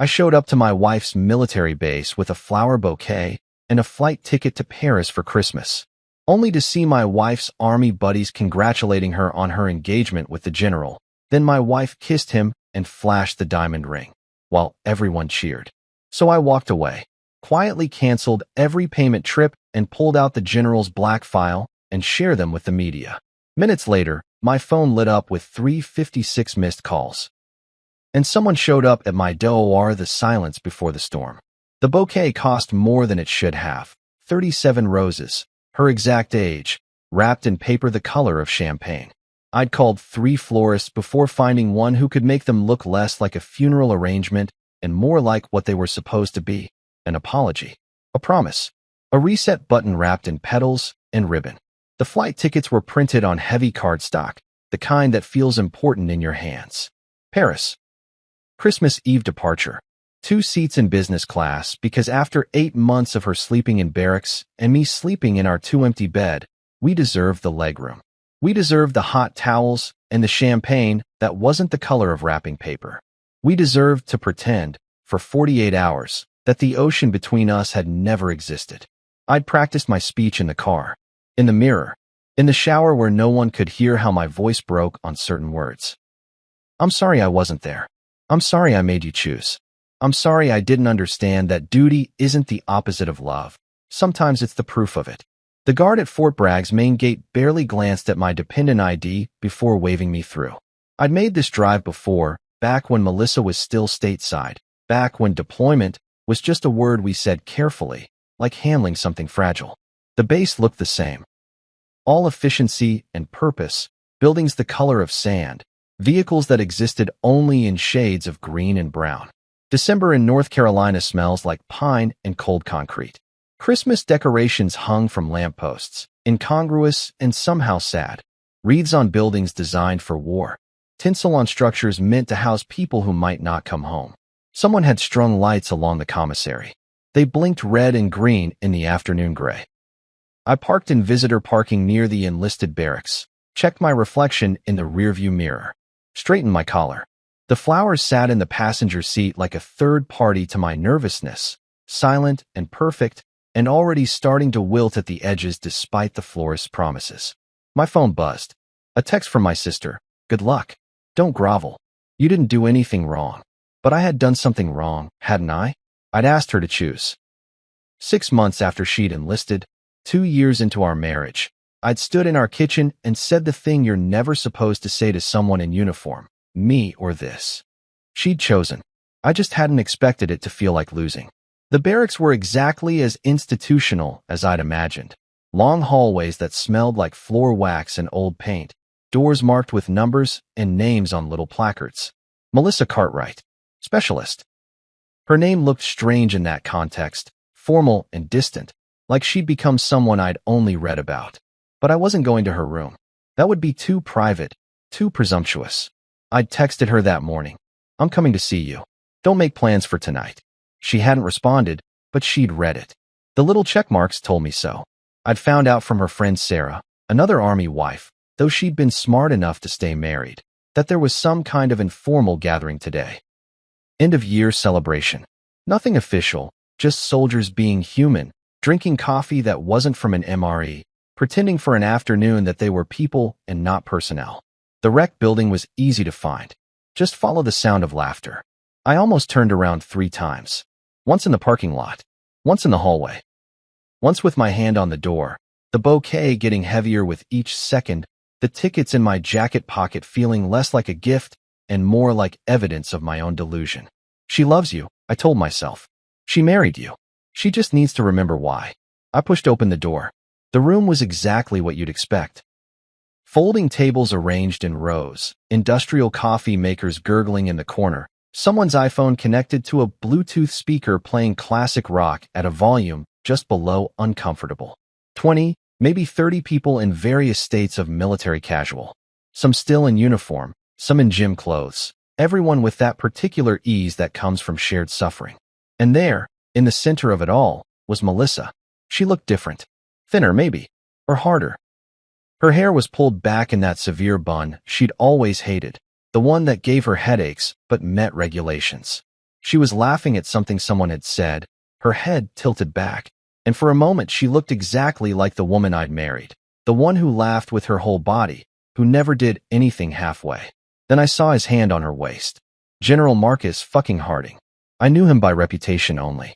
I showed up to my wife's military base with a flower bouquet and a flight ticket to Paris for Christmas, only to see my wife's army buddies congratulating her on her engagement with the general. Then my wife kissed him and flashed the diamond ring, while everyone cheered. So I walked away, quietly canceled every payment trip and pulled out the general's black file and shared them with the media. Minutes later, my phone lit up with 356 missed calls. And someone showed up at my door. The silence before the storm. The bouquet cost more than it should have. 37 roses, her exact age, wrapped in paper the color of champagne. I'd called 3 florists before finding one who could make them look less like a funeral arrangement and more like what they were supposed to be: an apology, a promise, a reset button wrapped in petals and ribbon. The flight tickets were printed on heavy cardstock, the kind that feels important in your hands. Paris. Christmas Eve departure. 2 seats in business class, because after 8 months of her sleeping in barracks and me sleeping in our 2 empty bed, we deserved the legroom. We deserved the hot towels and the champagne that wasn't the color of wrapping paper. We deserved to pretend, for 48 hours, that the ocean between us had never existed. I'd practiced my speech in the car, in the mirror, in the shower where no one could hear how my voice broke on certain words. I'm sorry I wasn't there. I'm sorry I made you choose. I'm sorry I didn't understand that duty isn't the opposite of love. Sometimes it's the proof of it. The guard at Fort Bragg's main gate barely glanced at my dependent ID before waving me through. I'd made this drive before, back when Melissa was still stateside, back when deployment was just a word we said carefully, like handling something fragile. The base looked the same. All efficiency and purpose, buildings the color of sand, vehicles that existed only in shades of green and brown. December in North Carolina smells like pine and cold concrete. Christmas decorations hung from lampposts, incongruous and somehow sad. Wreaths on buildings designed for war. Tinsel on structures meant to house people who might not come home. Someone had strung lights along the commissary. They blinked red and green in the afternoon gray. I parked in visitor parking near the enlisted barracks, checked my reflection in the rearview mirror, straightened my collar. The flowers sat in the passenger seat like a third party to my nervousness, silent and perfect, and already starting to wilt at the edges despite the florist's promises. My phone buzzed. A text from my sister. Good luck. Don't grovel. You didn't do anything wrong. But I had done something wrong, hadn't I? I'd asked her to choose. 6 months after she'd enlisted, 2 years into our marriage, I'd stood in our kitchen and said the thing you're never supposed to say to someone in uniform: me or this. She'd chosen. I just hadn't expected it to feel like losing. The barracks were exactly as institutional as I'd imagined. Long hallways that smelled like floor wax and old paint, doors marked with numbers and names on little placards. Melissa Cartwright, specialist. Her name looked strange in that context, formal and distant, like she'd become someone I'd only read about. But I wasn't going to her room. That would be too private, too presumptuous. I'd texted her that morning. I'm coming to see you. Don't make plans for tonight. She hadn't responded, but she'd read it. The little checkmarks told me so. I'd found out from her friend Sarah, another Army wife, though she'd been smart enough to stay married, that there was some kind of informal gathering today. End-of-year celebration. Nothing official, just soldiers being human, drinking coffee that wasn't from an MRE, pretending for an afternoon that they were people and not personnel. The rec building was easy to find. Just follow the sound of laughter. I almost turned around 3 times. Once in the parking lot, once in the hallway, once with my hand on the door, the bouquet getting heavier with each second, the tickets in my jacket pocket feeling less like a gift and more like evidence of my own delusion. She loves you, I told myself. She married you. She just needs to remember why. I pushed open the door. The room was exactly what you'd expect. Folding tables arranged in rows, industrial coffee makers gurgling in the corner, someone's iPhone connected to a Bluetooth speaker playing classic rock at a volume just below uncomfortable. 20, maybe 30 people in various states of military casual. Some still in uniform, some in gym clothes. Everyone with that particular ease that comes from shared suffering. And there, in the center of it all, was Melissa. She looked different. Thinner, maybe. Or harder. Her hair was pulled back in that severe bun she'd always hated. The one that gave her headaches but met regulations. She was laughing at something someone had said, her head tilted back, and for a moment she looked exactly like the woman I'd married, the one who laughed with her whole body, who never did anything halfway. Then I saw his hand on her waist. General Marcus fucking Harding. I knew him by reputation only.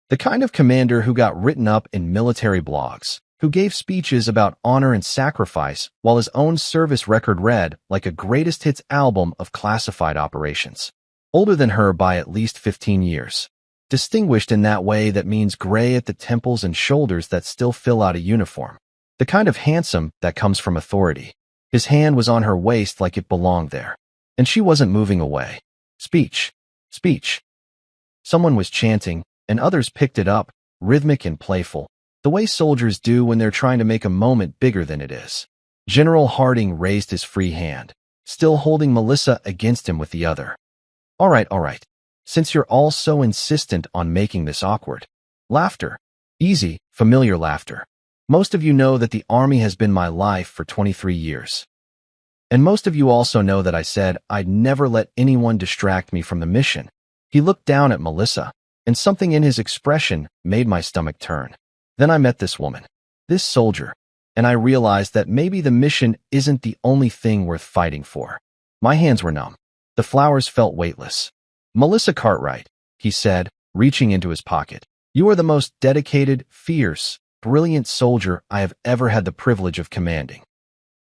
The kind of commander who got written up in military blogs, who gave speeches about honor and sacrifice while his own service record read like a greatest hits album of classified operations. Older than her by at least 15 years. Distinguished in that way that means gray at the temples and shoulders that still fill out a uniform. The kind of handsome that comes from authority. His hand was on her waist like it belonged there. And she wasn't moving away. Speech. Speech. Someone was chanting, and others picked it up, rhythmic and playful, the way soldiers do when they're trying to make a moment bigger than it is. General Harding raised his free hand, still holding Melissa against him with the other. All right. Since you're all so insistent on making this awkward. Laughter. Easy, familiar laughter. Most of you know that the Army has been my life for 23 years. And most of you also know that I said I'd never let anyone distract me from the mission. He looked down at Melissa, and something in his expression made my stomach turn. Then I met this woman, this soldier, and I realized that maybe the mission isn't the only thing worth fighting for. My hands were numb. The flowers felt weightless. Melissa Cartwright, he said, reaching into his pocket. You are the most dedicated, fierce, brilliant soldier I have ever had the privilege of commanding.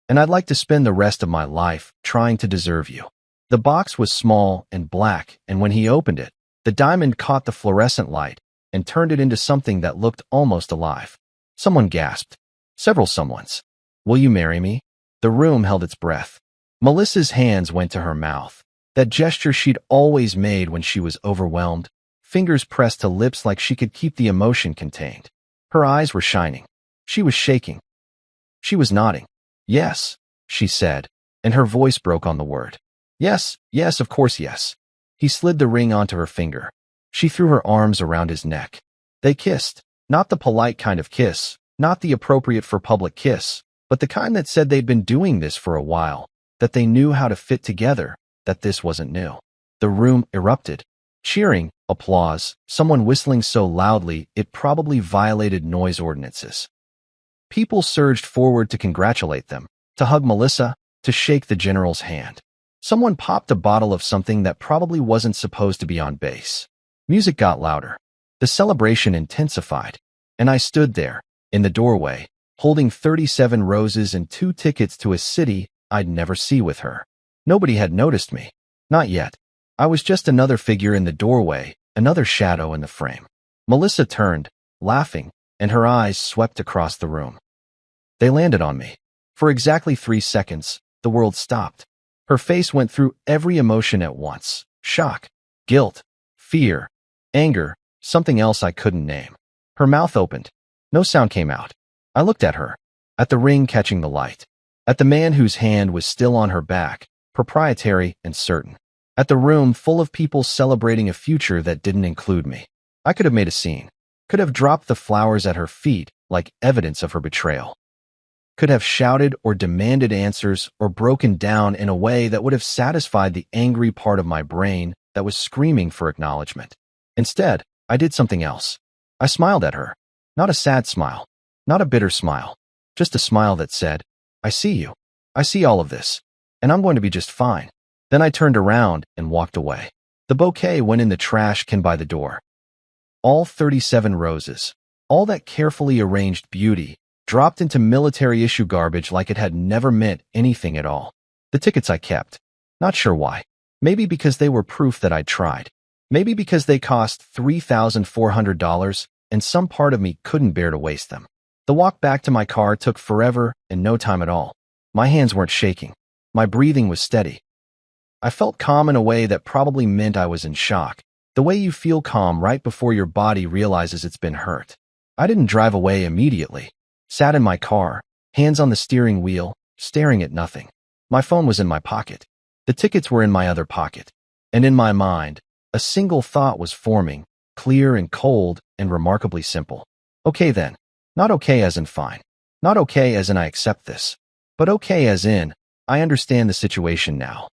And I'd like to spend the rest of my life trying to deserve you. The box was small and black, and when he opened it, the diamond caught the fluorescent light and turned it into something that looked almost alive. Someone gasped. Several someones. Will you marry me? The room held its breath. Melissa's hands went to her mouth. That gesture she'd always made when she was overwhelmed, fingers pressed to lips like she could keep the emotion contained. Her eyes were shining. She was shaking. She was nodding. Yes, she said, and her voice broke on the word. Yes, of course yes. He slid the ring onto her finger. She threw her arms around his neck. They kissed, not the polite kind of kiss, not the appropriate for public kiss, but the kind that said they'd been doing this for a while, that they knew how to fit together, that this wasn't new. The room erupted. Cheering, applause, someone whistling so loudly it probably violated noise ordinances. People surged forward to congratulate them, to hug Melissa, to shake the general's hand. Someone popped a bottle of something that probably wasn't supposed to be on base. Music got louder. The celebration intensified. And I stood there, in the doorway, holding 37 roses and 2 tickets to a city I'd never see with her. Nobody had noticed me. Not yet. I was just another figure in the doorway, another shadow in the frame. Melissa turned, laughing, and her eyes swept across the room. They landed on me. For exactly 3 seconds, the world stopped. Her face went through every emotion at once. Shock, guilt, fear, anger, something else I couldn't name. Her mouth opened. No sound came out. I looked at her, at the ring catching the light, at the man whose hand was still on her back, proprietary and certain, at the room full of people celebrating a future that didn't include me. I could have made a scene, could have dropped the flowers at her feet like evidence of her betrayal, could have shouted or demanded answers or broken down in a way that would have satisfied the angry part of my brain that was screaming for acknowledgement. Instead, I did something else. I smiled at her. Not a sad smile, not a bitter smile, just a smile that said, I see you. I see all of this, and I'm going to be just fine. Then I turned around and walked away. The bouquet went in the trash can by the door. All 37 roses, all that carefully arranged beauty, dropped into military-issue garbage like it had never meant anything at all. The tickets I kept. Not sure why. Maybe because they were proof that I'd tried. Maybe because they cost $3,400, and some part of me couldn't bear to waste them. The walk back to my car took forever and no time at all. My hands weren't shaking. My breathing was steady. I felt calm in a way that probably meant I was in shock. The way you feel calm right before your body realizes it's been hurt. I didn't drive away immediately. Sat in my car, hands on the steering wheel, staring at nothing. My phone was in my pocket. The tickets were in my other pocket. And in my mind, a single thought was forming, clear and cold and remarkably simple. Okay then. Not okay as in fine. Not okay as in I accept this. But okay as in, I understand the situation now.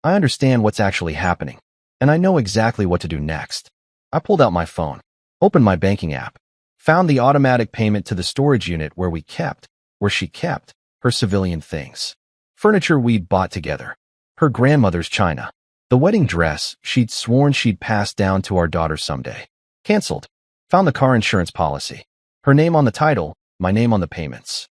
I understand what's actually happening. and I know exactly what to do next. I pulled out my phone, opened my banking app, found the automatic payment to the storage unit where she kept, her civilian things. Furniture we'd bought together. Her grandmother's china. The wedding dress she'd sworn she'd pass down to our daughter someday. Cancelled. Found the car insurance policy. Her name on the title, my name on the payments.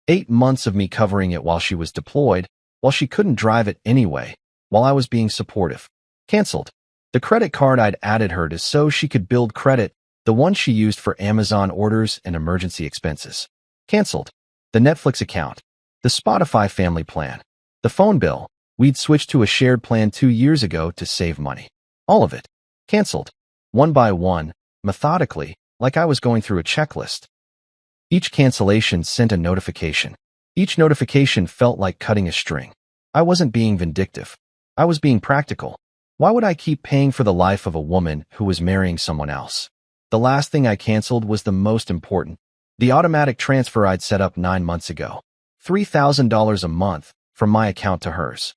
8 months of me covering it while she was deployed, while she couldn't drive it anyway, while I was being supportive. Cancelled. The credit card I'd added her to so she could build credit, the one she used for Amazon orders and emergency expenses. Cancelled. The Netflix account. The Spotify family plan. The phone bill. We'd switched to a shared plan 2 years ago to save money. All of it. Cancelled. One by one, methodically, like I was going through a checklist. Each cancellation sent a notification. Each notification felt like cutting a string. I wasn't being vindictive. I was being practical. Why would I keep paying for the life of a woman who was marrying someone else? The last thing I canceled was the most important. The automatic transfer I'd set up 9 months ago. $3,000 a month from my account to hers.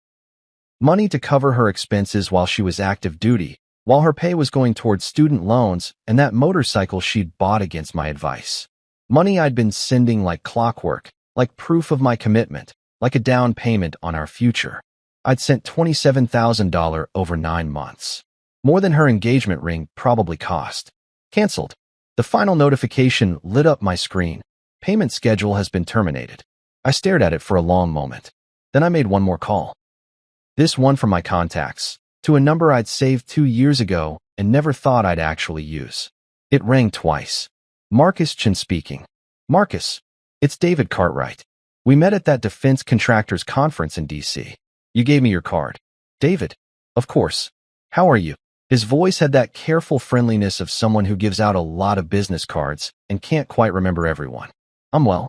Money to cover her expenses while she was active duty, while her pay was going towards student loans and that motorcycle she'd bought against my advice. Money I'd been sending like clockwork, like proof of my commitment, like a down payment on our future. I'd sent $27,000 over 9 months. More than her engagement ring probably cost. Cancelled. The final notification lit up my screen. Payment schedule has been terminated. I stared at it for a long moment. Then I made one more call. This one from my contacts, to a number I'd saved 2 years ago and never thought I'd actually use. It rang twice. Marcus Chen speaking. Marcus, it's David Cartwright. We met at that defense contractors conference in D.C. You gave me your card. David. Of course. How are you? His voice had that careful friendliness of someone who gives out a lot of business cards and can't quite remember everyone. I'm well.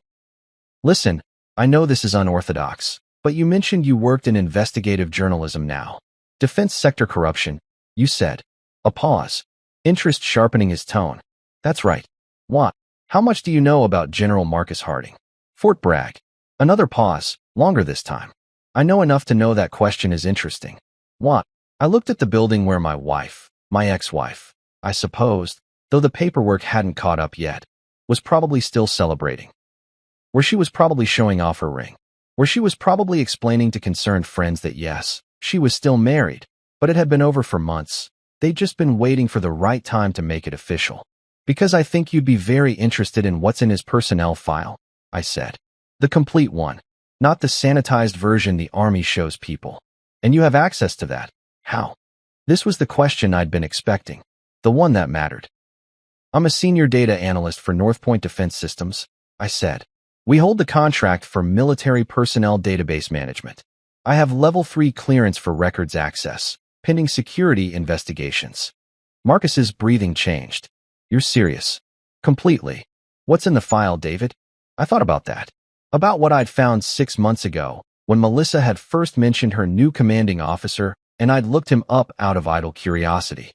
Listen, I know this is unorthodox, but you mentioned you worked in investigative journalism now. Defense sector corruption, you said. A pause. Interest sharpening his tone. That's right. What? How much do you know about General Marcus Harding? Fort Bragg. Another pause, longer this time. I know enough to know that question is interesting. What? I looked at the building where my ex-wife, I supposed, though the paperwork hadn't caught up yet, was probably still celebrating. Where she was probably showing off her ring. Where she was probably explaining to concerned friends that yes, she was still married, but it had been over for months. They'd just been waiting for the right time to make it official. Because I think you'd be very interested in what's in his personnel file, I said. The complete one, not the sanitized version the Army shows people. And you have access to that. How? This was the question I'd been expecting, the one that mattered. I'm a senior data analyst for North Point Defense Systems, I said. We hold the contract for military personnel database management. I have level 3 clearance for records access, pending security investigations. Marcus's breathing changed. You're serious? Completely. What's in the file, David? I thought about that. About what I'd found 6 months ago, when Melissa had first mentioned her new commanding officer, and I'd looked him up out of idle curiosity.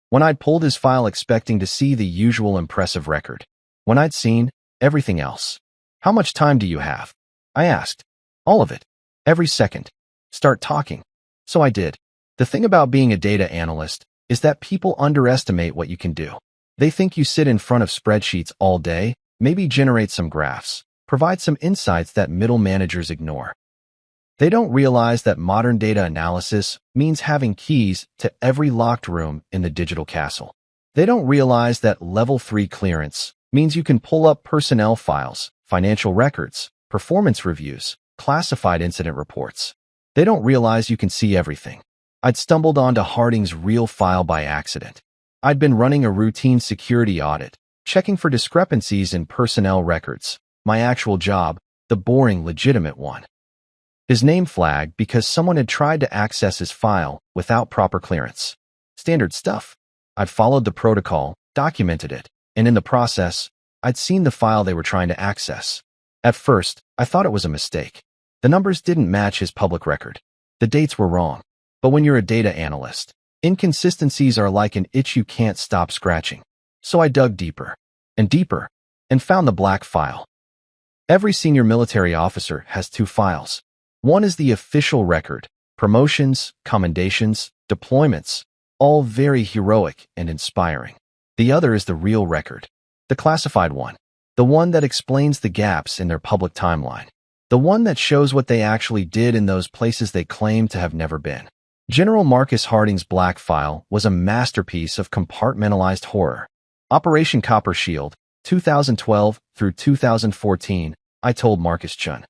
When I'd pulled his file expecting to see the usual impressive record. When I'd seen everything else. How much time do you have? I asked. All of it. Every second. Start talking. So I did. The thing about being a data analyst is that people underestimate what you can do. They think you sit in front of spreadsheets all day, maybe generate some graphs, provide some insights that middle managers ignore. They don't realize that modern data analysis means having keys to every locked room in the digital castle. They don't realize that level 3 clearance means you can pull up personnel files, financial records, performance reviews, classified incident reports. They don't realize you can see everything. I'd stumbled onto Harding's real file by accident. I'd been running a routine security audit, checking for discrepancies in personnel records. My actual job, the boring, legitimate one. His name flagged because someone had tried to access his file without proper clearance. Standard stuff. I'd followed the protocol, documented it, and in the process, I'd seen the file they were trying to access. At first, I thought it was a mistake. The numbers didn't match his public record. The dates were wrong. But when you're a data analyst, inconsistencies are like an itch you can't stop scratching. So I dug deeper, and found the black file. Every senior military officer has 2 files. One is the official record, Promotions, commendations, deployments, all very heroic and inspiring. The other is the real record, the classified one, the one that explains the gaps in their public timeline, the one that shows what they actually did in those places they claim to have never been. General Marcus Harding's Black File was a masterpiece of compartmentalized horror. Operation Copper Shield, 2012 through 2014, I told Marcus Chun.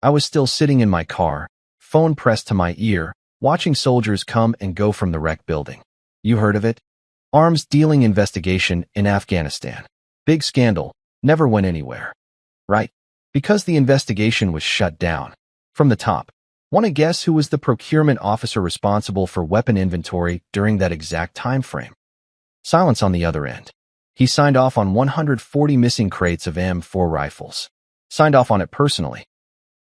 I was still sitting in my car, phone pressed to my ear, watching soldiers come and go from the wreck building. You heard of it? Arms dealing investigation in Afghanistan. Big scandal, never went anywhere. Right? Because the investigation was shut down. From the top. Want to guess who was the procurement officer responsible for weapon inventory during that exact time frame? Silence on the other end. He signed off on 140 missing crates of M4 rifles. Signed off on it personally.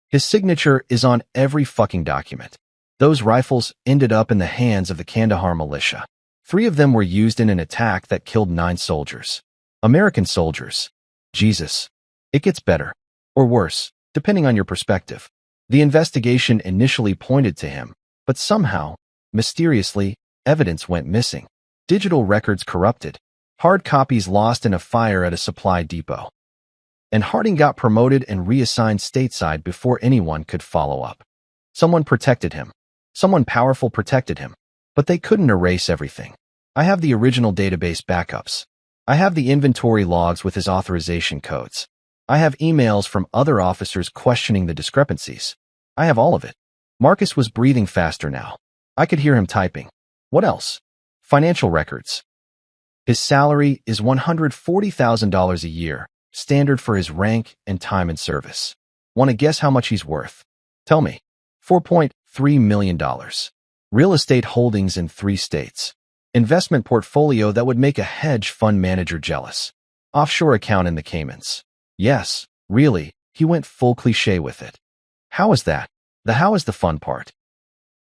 His signature is on every fucking document. Those rifles ended up in the hands of the Kandahar militia. 3 of them were used in an attack that killed 9 soldiers. American soldiers. Jesus. It gets better. Or worse, depending on your perspective. The investigation initially pointed to him, but somehow, mysteriously, evidence went missing. Digital records corrupted. Hard copies lost in a fire at a supply depot. And Harding got promoted and reassigned stateside before anyone could follow up. Someone protected him. Someone powerful protected him. But they couldn't erase everything. I have the original database backups. I have the inventory logs with his authorization codes. I have emails from other officers questioning the discrepancies. I have all of it. Marcus was breathing faster now. I could hear him typing. What else? Financial records. His salary is $140,000 a year, standard for his rank and time in service. Want to guess how much he's worth? Tell me. $4.3 million. Real estate holdings in 3 states. Investment portfolio that would make a hedge fund manager jealous. Offshore account in the Caymans. Yes, really, he went full cliché with it. How is that? The how is the fun part.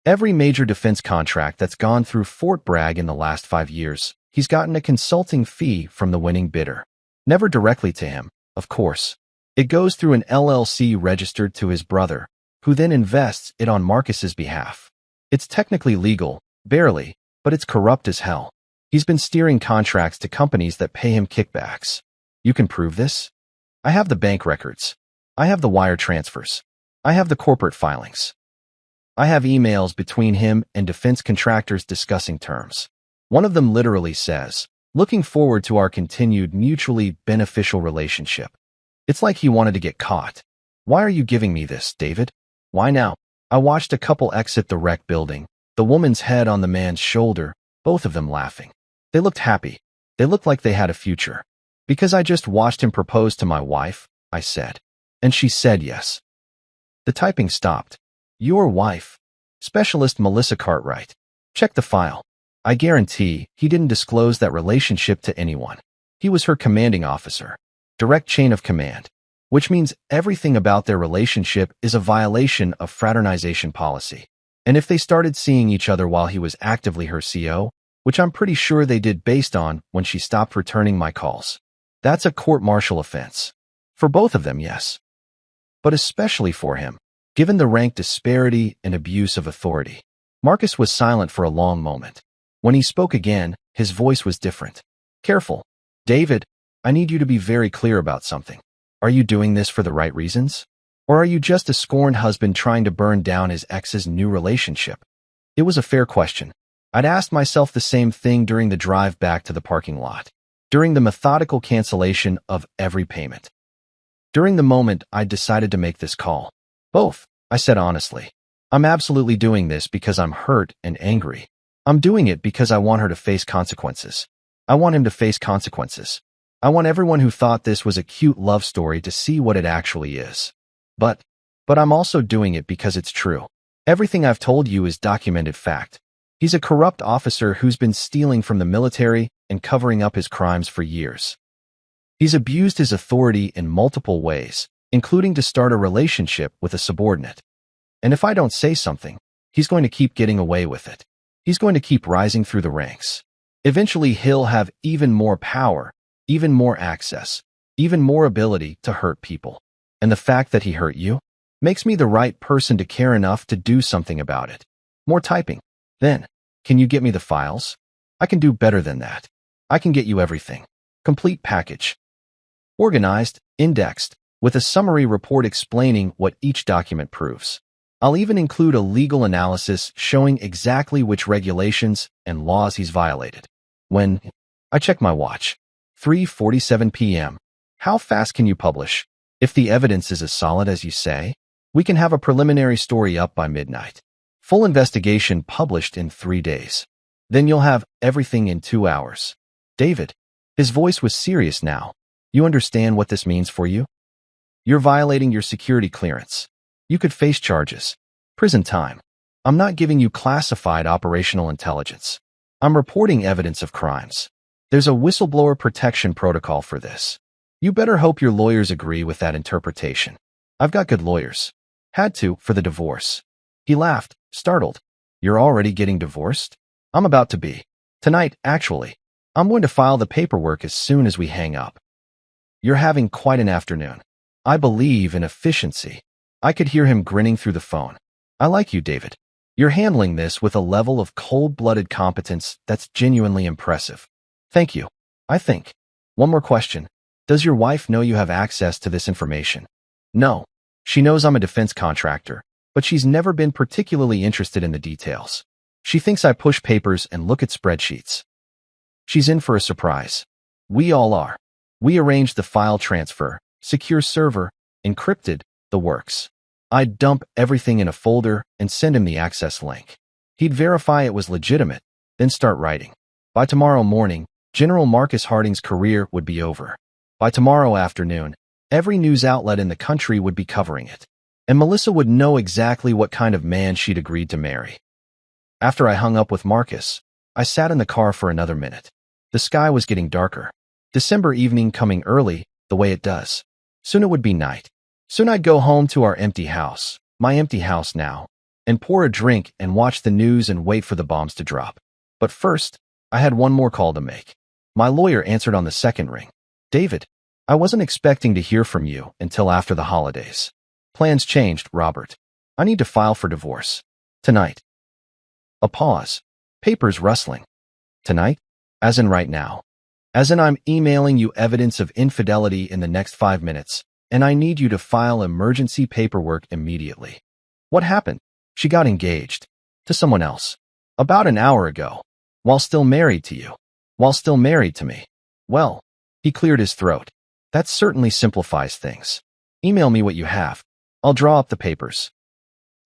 Every major defense contract that's gone through Fort Bragg in the last 5 years, he's gotten a consulting fee from the winning bidder. Never directly to him, of course. It goes through an LLC registered to his brother, who then invests it on Marcus's behalf. It's technically legal, barely, but it's corrupt as hell. He's been steering contracts to companies that pay him kickbacks. You can prove this? I have the bank records. I have the wire transfers. I have the corporate filings. I have emails between him and defense contractors discussing terms. One of them literally says, looking forward to our continued mutually beneficial relationship. It's like he wanted to get caught. Why are you giving me this, David? Why now? I watched a couple exit the wreck building, the woman's head on the man's shoulder, both of them laughing. They looked happy. They looked like they had a future. Because I just watched him propose to my wife, I said. And she said yes. The typing stopped. Your wife. Specialist Melissa Cartwright. Check the file. I guarantee he didn't disclose that relationship to anyone. He was her commanding officer. Direct chain of command. Which means everything about their relationship is a violation of fraternization policy. And if they started seeing each other while he was actively her CO, which I'm pretty sure they did based on when she stopped returning my calls, that's a court-martial offense. For both of them, yes. But especially for him, given the rank disparity and abuse of authority. Marcus was silent for a long moment. When he spoke again, his voice was different. Careful. David, I need you to be very clear about something. Are you doing this for the right reasons? Or are you just a scorned husband trying to burn down his ex's new relationship? It was a fair question. I'd asked myself the same thing during the drive back to the parking lot. During the methodical cancellation of every payment. During the moment I'd decided to make this call. Both, I said honestly. I'm absolutely doing this because I'm hurt and angry. I'm doing it because I want her to face consequences. I want him to face consequences. I want everyone who thought this was a cute love story to see what it actually is. But I'm also doing it because it's true. Everything I've told you is documented fact. He's a corrupt officer who's been stealing from the military and covering up his crimes for years. He's abused his authority in multiple ways, including to start a relationship with a subordinate. And if I don't say something, he's going to keep getting away with it. He's going to keep rising through the ranks. Eventually, he'll have even more power, even more access, even more ability to hurt people. And the fact that he hurt you? Makes me the right person to care enough to do something about it. More typing. Then, can you get me the files? I can do better than that. I can get you everything. Complete package. Organized, indexed, with a summary report explaining what each document proves. I'll even include a legal analysis showing exactly which regulations and laws he's violated. When I check my watch, 3:47 p.m. How fast can you publish? If the evidence is as solid as you say, we can have a preliminary story up by midnight. Full investigation published in 3 days. Then you'll have everything in 2 hours. David. His voice was serious now. You understand what this means for you? You're violating your security clearance. You could face charges. Prison time. I'm not giving you classified operational intelligence. I'm reporting evidence of crimes. There's a whistleblower protection protocol for this. You better hope your lawyers agree with that interpretation. I've got good lawyers. Had to, for the divorce. He laughed, startled. You're already getting divorced? I'm about to be. Tonight, actually. I'm going to file the paperwork as soon as we hang up. You're having quite an afternoon. I believe in efficiency. I could hear him grinning through the phone. I like you, David. You're handling this with a level of cold-blooded competence that's genuinely impressive. Thank you. I think. One more question. Does your wife know you have access to this information? No. She knows I'm a defense contractor, but she's never been particularly interested in the details. She thinks I push papers and look at spreadsheets. She's in for a surprise. We all are. We arranged the file transfer, secure server, encrypted, the works. I'd dump everything in a folder and send him the access link. He'd verify it was legitimate, then start writing. By tomorrow morning, General Marcus Harding's career would be over. By tomorrow afternoon, every news outlet in the country would be covering it. And Melissa would know exactly what kind of man she'd agreed to marry. After I hung up with Marcus, I sat in the car for another minute. The sky was getting darker. December evening coming early, the way it does. Soon it would be night. Soon I'd go home to our empty house, my empty house now, and pour a drink and watch the news and wait for the bombs to drop. But first, I had one more call to make. My lawyer answered on the second ring. David, I wasn't expecting to hear from you until after the holidays. Plans changed, Robert. I need to file for divorce. Tonight. A pause. Papers rustling. Tonight? As in right now. As in I'm emailing you evidence of infidelity in the next 5 minutes, and I need you to file emergency paperwork immediately. What happened? She got engaged. To someone else. About an hour ago. While still married to you. While still married to me. Well, he cleared his throat. That certainly simplifies things. Email me what you have. I'll draw up the papers.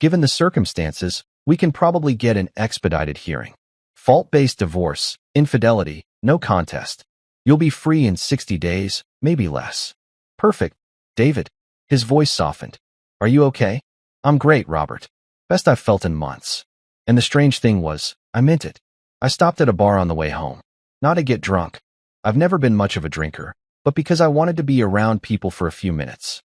Given the circumstances, we can probably get an expedited hearing. Fault-based divorce, infidelity, no contest. You'll be free in 60 days, maybe less. Perfect. David. His voice softened. Are you okay? I'm great, Robert. Best I've felt in months. And the strange thing was, I meant it. I stopped at a bar on the way home. Not to get drunk. I've never been much of a drinker, but because I wanted to be around people for a few minutes.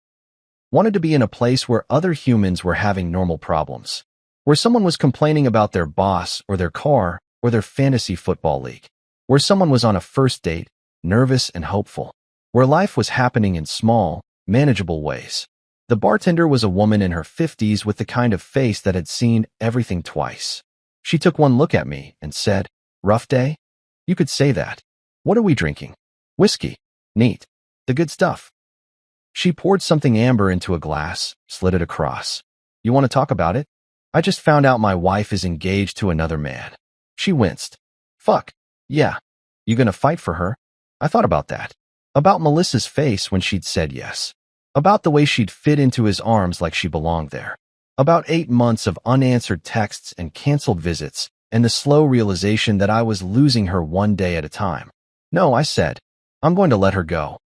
Wanted to be in a place where other humans were having normal problems. Where someone was complaining about their boss or their car or their fantasy football league. Where someone was on a first date, nervous and hopeful. Where life was happening in small, manageable ways. The bartender was a woman in her 50s with the kind of face that had seen everything twice. She took one look at me and said, "Rough day?" You could say that. What are we drinking? Whiskey. Neat. The good stuff. She poured something amber into a glass, slid it across. You want to talk about it? I just found out my wife is engaged to another man. She winced. Fuck. Yeah. You gonna fight for her? I thought about that. About Melissa's face when she'd said yes. About the way she'd fit into his arms like she belonged there. About 8 months of unanswered texts and canceled visits, and the slow realization that I was losing her one day at a time. No, I said. I'm going to let her go.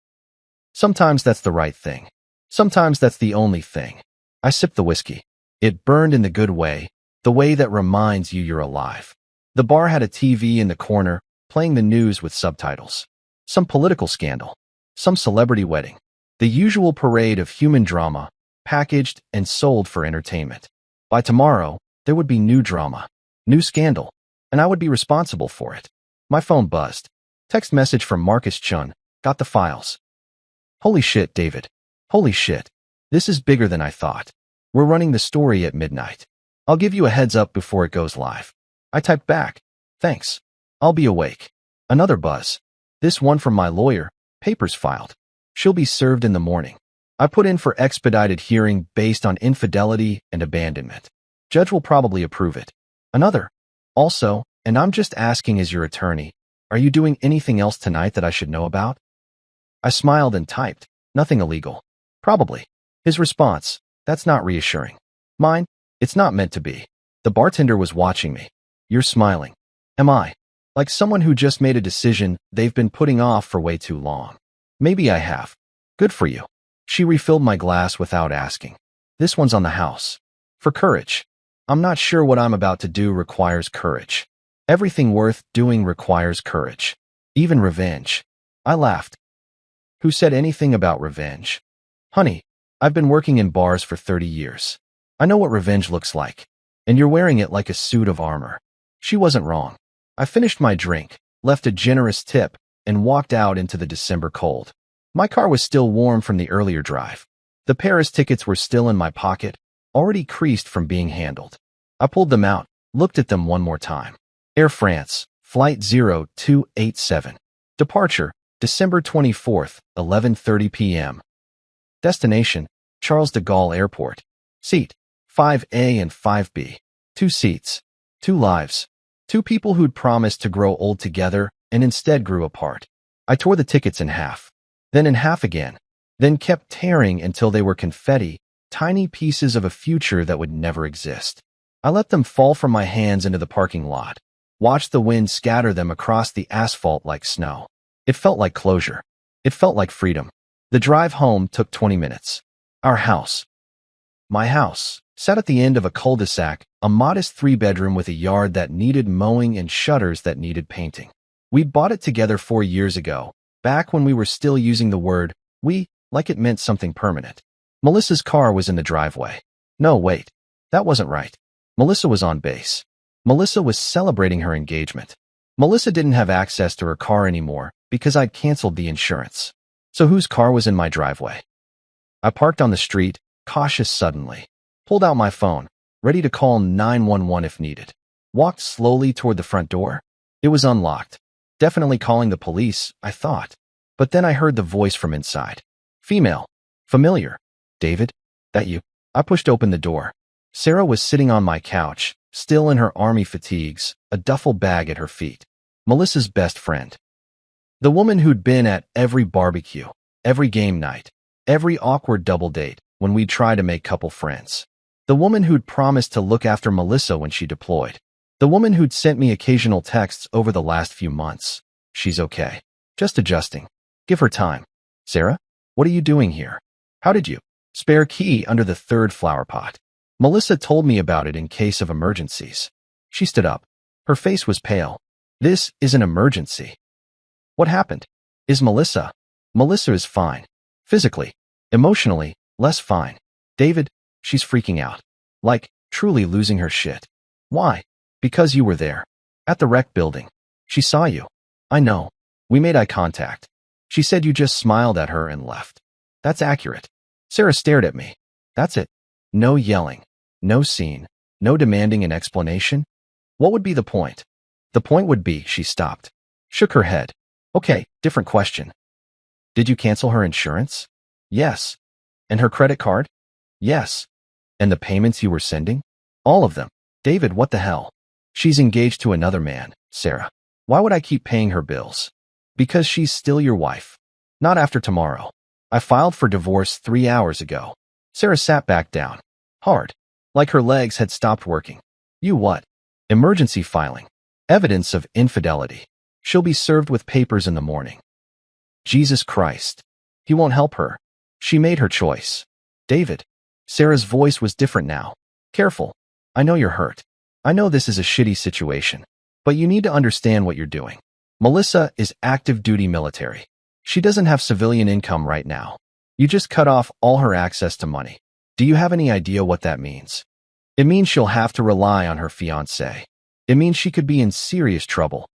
Sometimes that's the right thing. Sometimes that's the only thing. I sipped the whiskey. It burned in the good way, the way that reminds you you're alive. The bar had a TV in the corner, playing the news with subtitles. Some political scandal. Some celebrity wedding. The usual parade of human drama, packaged and sold for entertainment. By tomorrow, there would be new drama. New scandal, and I would be responsible for it. My phone buzzed. Text message from Marcus Chun. Got the files. Holy shit, David. Holy shit. This is bigger than I thought. We're running the story at midnight. I'll give you a heads up before it goes live. I typed back. Thanks. I'll be awake. Another buzz. This one from my lawyer. Papers filed. She'll be served in the morning. I put in for expedited hearing based on infidelity and abandonment. Judge will probably approve it. Another. Also, and I'm just asking as your attorney, are you doing anything else tonight that I should know about? I smiled and typed, nothing illegal. Probably. His response, that's not reassuring. Mine, it's not meant to be. The bartender was watching me. You're smiling. Am I? Like someone who just made a decision they've been putting off for way too long. Maybe I have. Good for you. She refilled my glass without asking. This one's on the house. For courage. I'm not sure what I'm about to do requires courage. Everything worth doing requires courage. Even revenge. I laughed. Who said anything about revenge? Honey, I've been working in bars for 30 years. I know what revenge looks like. And you're wearing it like a suit of armor. She wasn't wrong. I finished my drink, left a generous tip, and walked out into the December cold. My car was still warm from the earlier drive. The Paris tickets were still in my pocket, already creased from being handled. I pulled them out, looked at them one more time. Air France, Flight 0287. Departure, December 24th, 11:30 p.m. Destination, Charles de Gaulle Airport. Seat, 5A and 5B. 2 seats. 2 lives. 2 people who'd promised to grow old together and instead grew apart. I tore the tickets in half, then in half again, then kept tearing until they were confetti, tiny pieces of a future that would never exist. I let them fall from my hands into the parking lot, watched the wind scatter them across the asphalt like snow. It felt like closure. It felt like freedom. The drive home took 20 minutes. Our house. My house sat at the end of a cul-de-sac, a modest 3-bedroom with a yard that needed mowing and shutters that needed painting. We bought it together 4 years ago, back when we were still using the word we like it meant something permanent. Melissa's car was in the driveway. No, wait. That wasn't right. Melissa was on base. Melissa was celebrating her engagement. Melissa didn't have access to her car anymore because I'd canceled the insurance. So whose car was in my driveway? I parked on the street, cautious suddenly. Pulled out my phone, ready to call 911 if needed. Walked slowly toward the front door. It was unlocked. Definitely calling the police, I thought. But then I heard the voice from inside. Female. Familiar. David? That you? I pushed open the door. Sarah was sitting on my couch, still in her army fatigues, a duffel bag at her feet. Melissa's best friend. The woman who'd been at every barbecue, every game night, every awkward double date when we'd try to make couple friends. The woman who'd promised to look after Melissa when she deployed. The woman who'd sent me occasional texts over the last few months. She's okay. Just adjusting. Give her time. Sarah, what are you doing here? How did you? Spare key under the 3rd flower pot. Melissa told me about it in case of emergencies. She stood up. Her face was pale. This is an emergency. What happened? Is Melissa? Melissa is fine. Physically. Emotionally, less fine. David, she's freaking out. Like, truly losing her shit. Why? Because you were there. At the rec building. She saw you. I know. We made eye contact. She said you just smiled at her and left. That's accurate. Sarah stared at me. That's it. No yelling. No scene. No demanding an explanation. What would be the point? The point would be, she stopped. Shook her head. Okay, different question. Did you cancel her insurance? Yes. And her credit card? Yes. And the payments you were sending? All of them. David, what the hell? She's engaged to another man, Sarah. Why would I keep paying her bills? Because she's still your wife. Not after tomorrow. I filed for divorce 3 hours ago. Sarah sat back down. Hard. Like her legs had stopped working. You what? Emergency filing. Evidence of infidelity. She'll be served with papers in the morning. Jesus Christ. He won't help her. She made her choice. David. Sarah's voice was different now. Careful. I know you're hurt. I know this is a shitty situation. But you need to understand what you're doing. Melissa is active duty military. She doesn't have civilian income right now. You just cut off all her access to money. Do you have any idea what that means? It means she'll have to rely on her fiancé. It means she could be in serious trouble.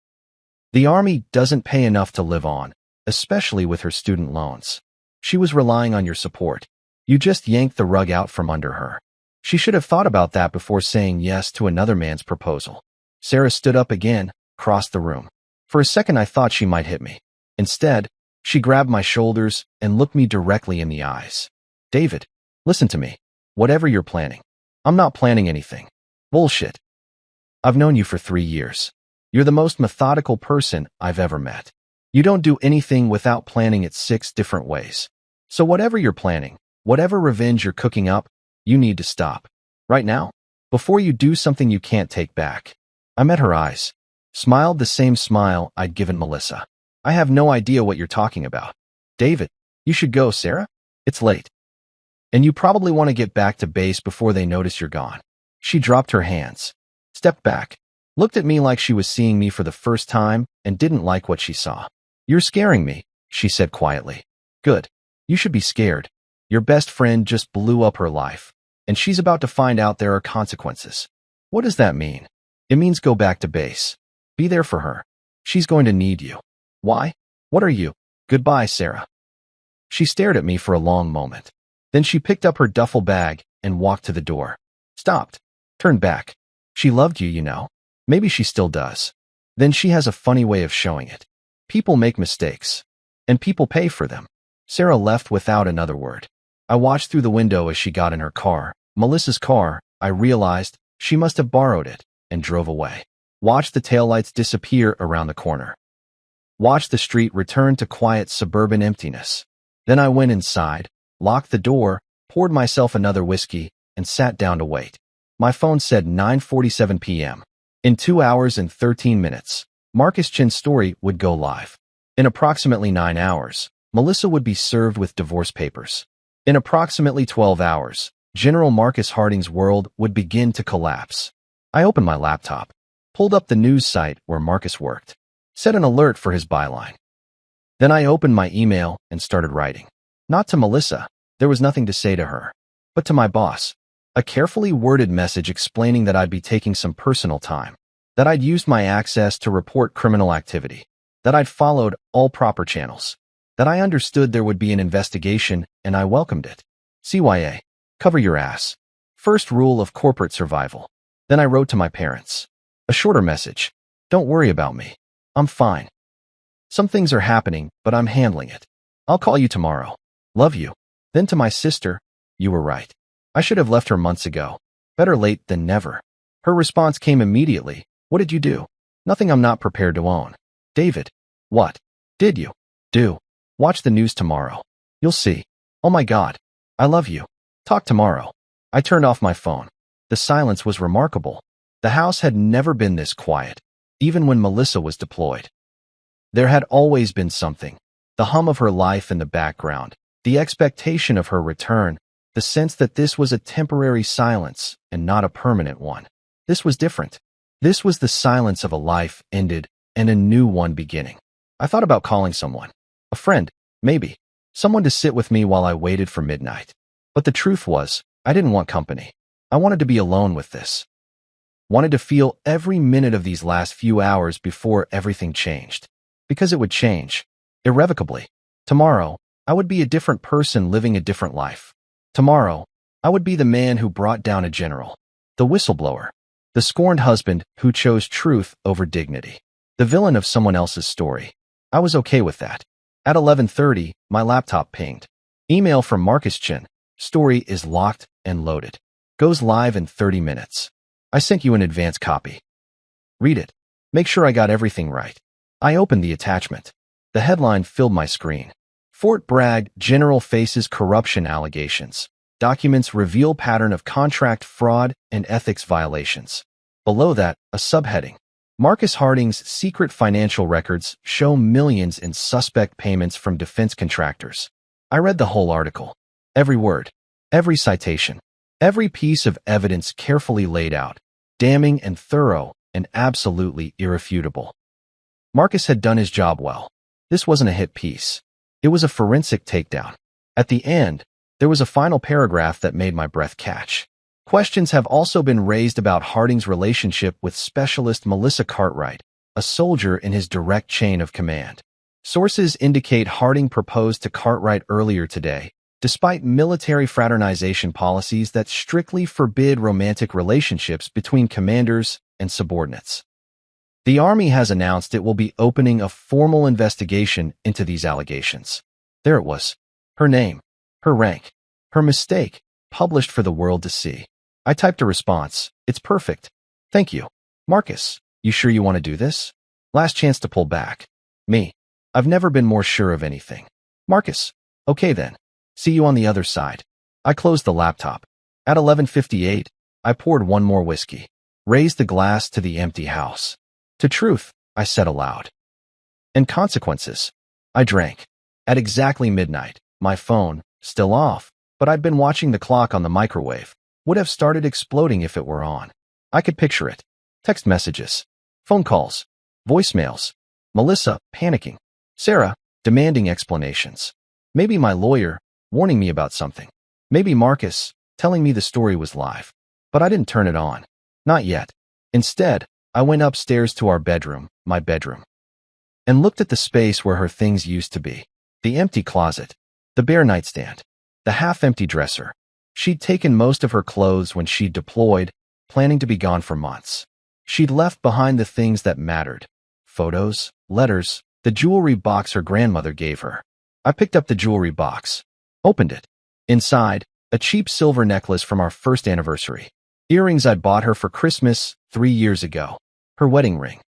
The Army doesn't pay enough to live on, especially with her student loans. She was relying on your support. You just yanked the rug out from under her. She should have thought about that before saying yes to another man's proposal. Sarah stood up again, crossed the room. For a second I thought she might hit me. Instead, she grabbed my shoulders and looked me directly in the eyes. David, listen to me. Whatever you're planning. I'm not planning anything. Bullshit. I've known you for 3 years. You're the most methodical person I've ever met. You don't do anything without planning it 6 different ways. So whatever you're planning, whatever revenge you're cooking up, you need to stop. Right now, before you do something you can't take back. I met her eyes. Smiled the same smile I'd given Melissa. I have no idea what you're talking about. David, you should go, Sarah. It's late. And you probably want to get back to base before they notice you're gone. She dropped her hands, stepped back, looked at me like she was seeing me for the first time and didn't like what she saw. You're scaring me, she said quietly. Good. You should be scared. Your best friend just blew up her life, and she's about to find out there are consequences. What does that mean? It means go back to base. Be there for her. She's going to need you. Why? What are you? Goodbye, Sarah. She stared at me for a long moment. Then she picked up her duffel bag and walked to the door. Stopped. Turned back. She loved you, you know. Maybe she still does. Then she has a funny way of showing it. People make mistakes. And people pay for them. Sarah left without another word. I watched through the window as she got in her car. Melissa's car. I realized she must have borrowed it and drove away. Watched the taillights disappear around the corner. Watched the street return to quiet suburban emptiness. Then I went inside, locked the door, poured myself another whiskey, and sat down to wait. My phone said 9:47 p.m. In 2 hours and 13 minutes, Marcus Chin's story would go live. In approximately 9 hours, Melissa would be served with divorce papers. In approximately 12 hours, General Marcus Harding's world would begin to collapse. I opened my laptop, pulled up the news site where Marcus worked, set an alert for his byline. Then I opened my email and started writing. Not to Melissa, there was nothing to say to her, but to my boss. A carefully worded message explaining that I'd be taking some personal time, that I'd used my access to report criminal activity, that I'd followed all proper channels, that I understood there would be an investigation and I welcomed it. CYA, cover your ass. First rule of corporate survival. Then I wrote to my parents. A shorter message. Don't worry about me. I'm fine. Some things are happening, but I'm handling it. I'll call you tomorrow. Love you. Then to my sister, you were right. I should have left her months ago. Better late than never. Her response came immediately. What did you do? Nothing I'm not prepared to own. David. What? Did you? Do. Watch the news tomorrow. You'll see. Oh my God. I love you. Talk tomorrow. I turned off my phone. The silence was remarkable. The house had never been this quiet, even when Melissa was deployed. There had always been something. The hum of her life in the background, the expectation of her return, the sense that this was a temporary silence and not a permanent one. This was different. This was the silence of a life ended and a new one beginning. I thought about calling someone. A friend, maybe. Someone to sit with me while I waited for midnight. But the truth was, I didn't want company. I wanted to be alone with this. Wanted to feel every minute of these last few hours before everything changed. Because it would change. Irrevocably. Tomorrow, I would be a different person living a different life. Tomorrow, I would be the man who brought down a general. The whistleblower. The scorned husband who chose truth over dignity. The villain of someone else's story. I was okay with that. At 11:30, my laptop pinged. Email from Marcus Chin. Story is locked and loaded. Goes live in 30 minutes. I sent you an advance copy. Read it. Make sure I got everything right. I opened the attachment. The headline filled my screen. Fort Bragg General faces corruption allegations. Documents reveal pattern of contract fraud and ethics violations. Below that, a subheading. Marcus Harding's secret financial records show millions in suspect payments from defense contractors. I read the whole article. Every word. Every citation. Every piece of evidence carefully laid out. Damning and thorough and absolutely irrefutable. Marcus had done his job well. This wasn't a hit piece. It was a forensic takedown. At the end, there was a final paragraph that made my breath catch. Questions have also been raised about Harding's relationship with specialist Melissa Cartwright, a soldier in his direct chain of command. Sources indicate Harding proposed to Cartwright earlier today, despite military fraternization policies that strictly forbid romantic relationships between commanders and subordinates. The Army has announced it will be opening a formal investigation into these allegations. There it was. Her name, her rank, her mistake, published for the world to see. I typed a response. It's perfect. Thank you. Marcus, you sure you want to do this? Last chance to pull back. Me. I've never been more sure of anything. Marcus. Okay then. See you on the other side. I closed the laptop. At 11:58, I poured one more whiskey. Raised the glass to the empty house. To truth, I said aloud. And consequences. I drank. At exactly midnight, my phone, still off, but I'd been watching the clock on the microwave, would have started exploding if it were on. I could picture it. Text messages. Phone calls. Voicemails. Melissa, panicking. Sarah, demanding explanations. Maybe my lawyer, warning me about something. Maybe Marcus, telling me the story was live. But I didn't turn it on. Not yet. Instead, I went upstairs to our bedroom, my bedroom, and looked at the space where her things used to be. The empty closet, the bare nightstand, the half-empty dresser. She'd taken most of her clothes when she'd deployed, planning to be gone for months. She'd left behind the things that mattered. Photos, letters, the jewelry box her grandmother gave her. I picked up the jewelry box, opened it. Inside, a cheap silver necklace from our first anniversary. Earrings I'd bought her for Christmas 3 years ago. Her wedding ring.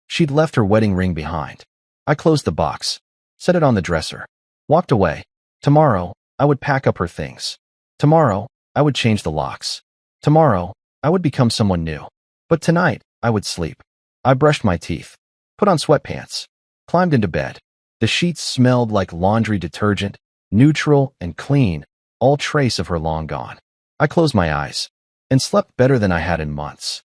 She'd left her wedding ring behind. I closed the box, set it on the dresser, walked away. Tomorrow, I would pack up her things. Tomorrow, I would change the locks. Tomorrow, I would become someone new. But tonight, I would sleep. I brushed my teeth, put on sweatpants, climbed into bed. The sheets smelled like laundry detergent, neutral and clean, all trace of her long gone. I closed my eyes and slept better than I had in months.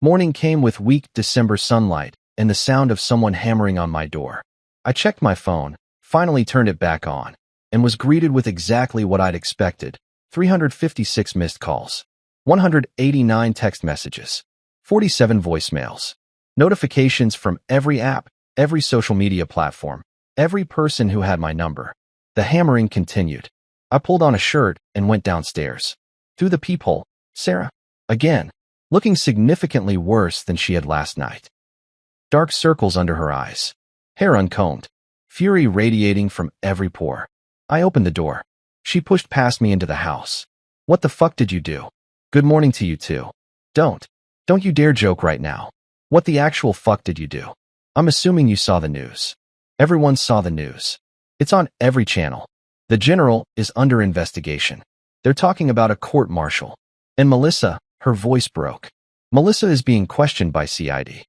Morning came with weak December sunlight and the sound of someone hammering on my door. I checked my phone, finally turned it back on, and was greeted with exactly what I'd expected. 356 missed calls, 189 text messages, 47 voicemails, notifications from every app, every social media platform, every person who had my number. The hammering continued. I pulled on a shirt and went downstairs. Through the peephole, Sarah, again, looking significantly worse than she had last night. Dark circles under her eyes, hair uncombed, fury radiating from every pore. I opened the door. She pushed past me into the house. What the fuck did you do? Good morning to you too. Don't you dare joke right now. What the actual fuck did you do? I'm assuming you saw the news. Everyone saw the news. It's on every channel. The general is under investigation. They're talking about a court-martial. And Melissa, her voice broke. Melissa is being questioned by CID.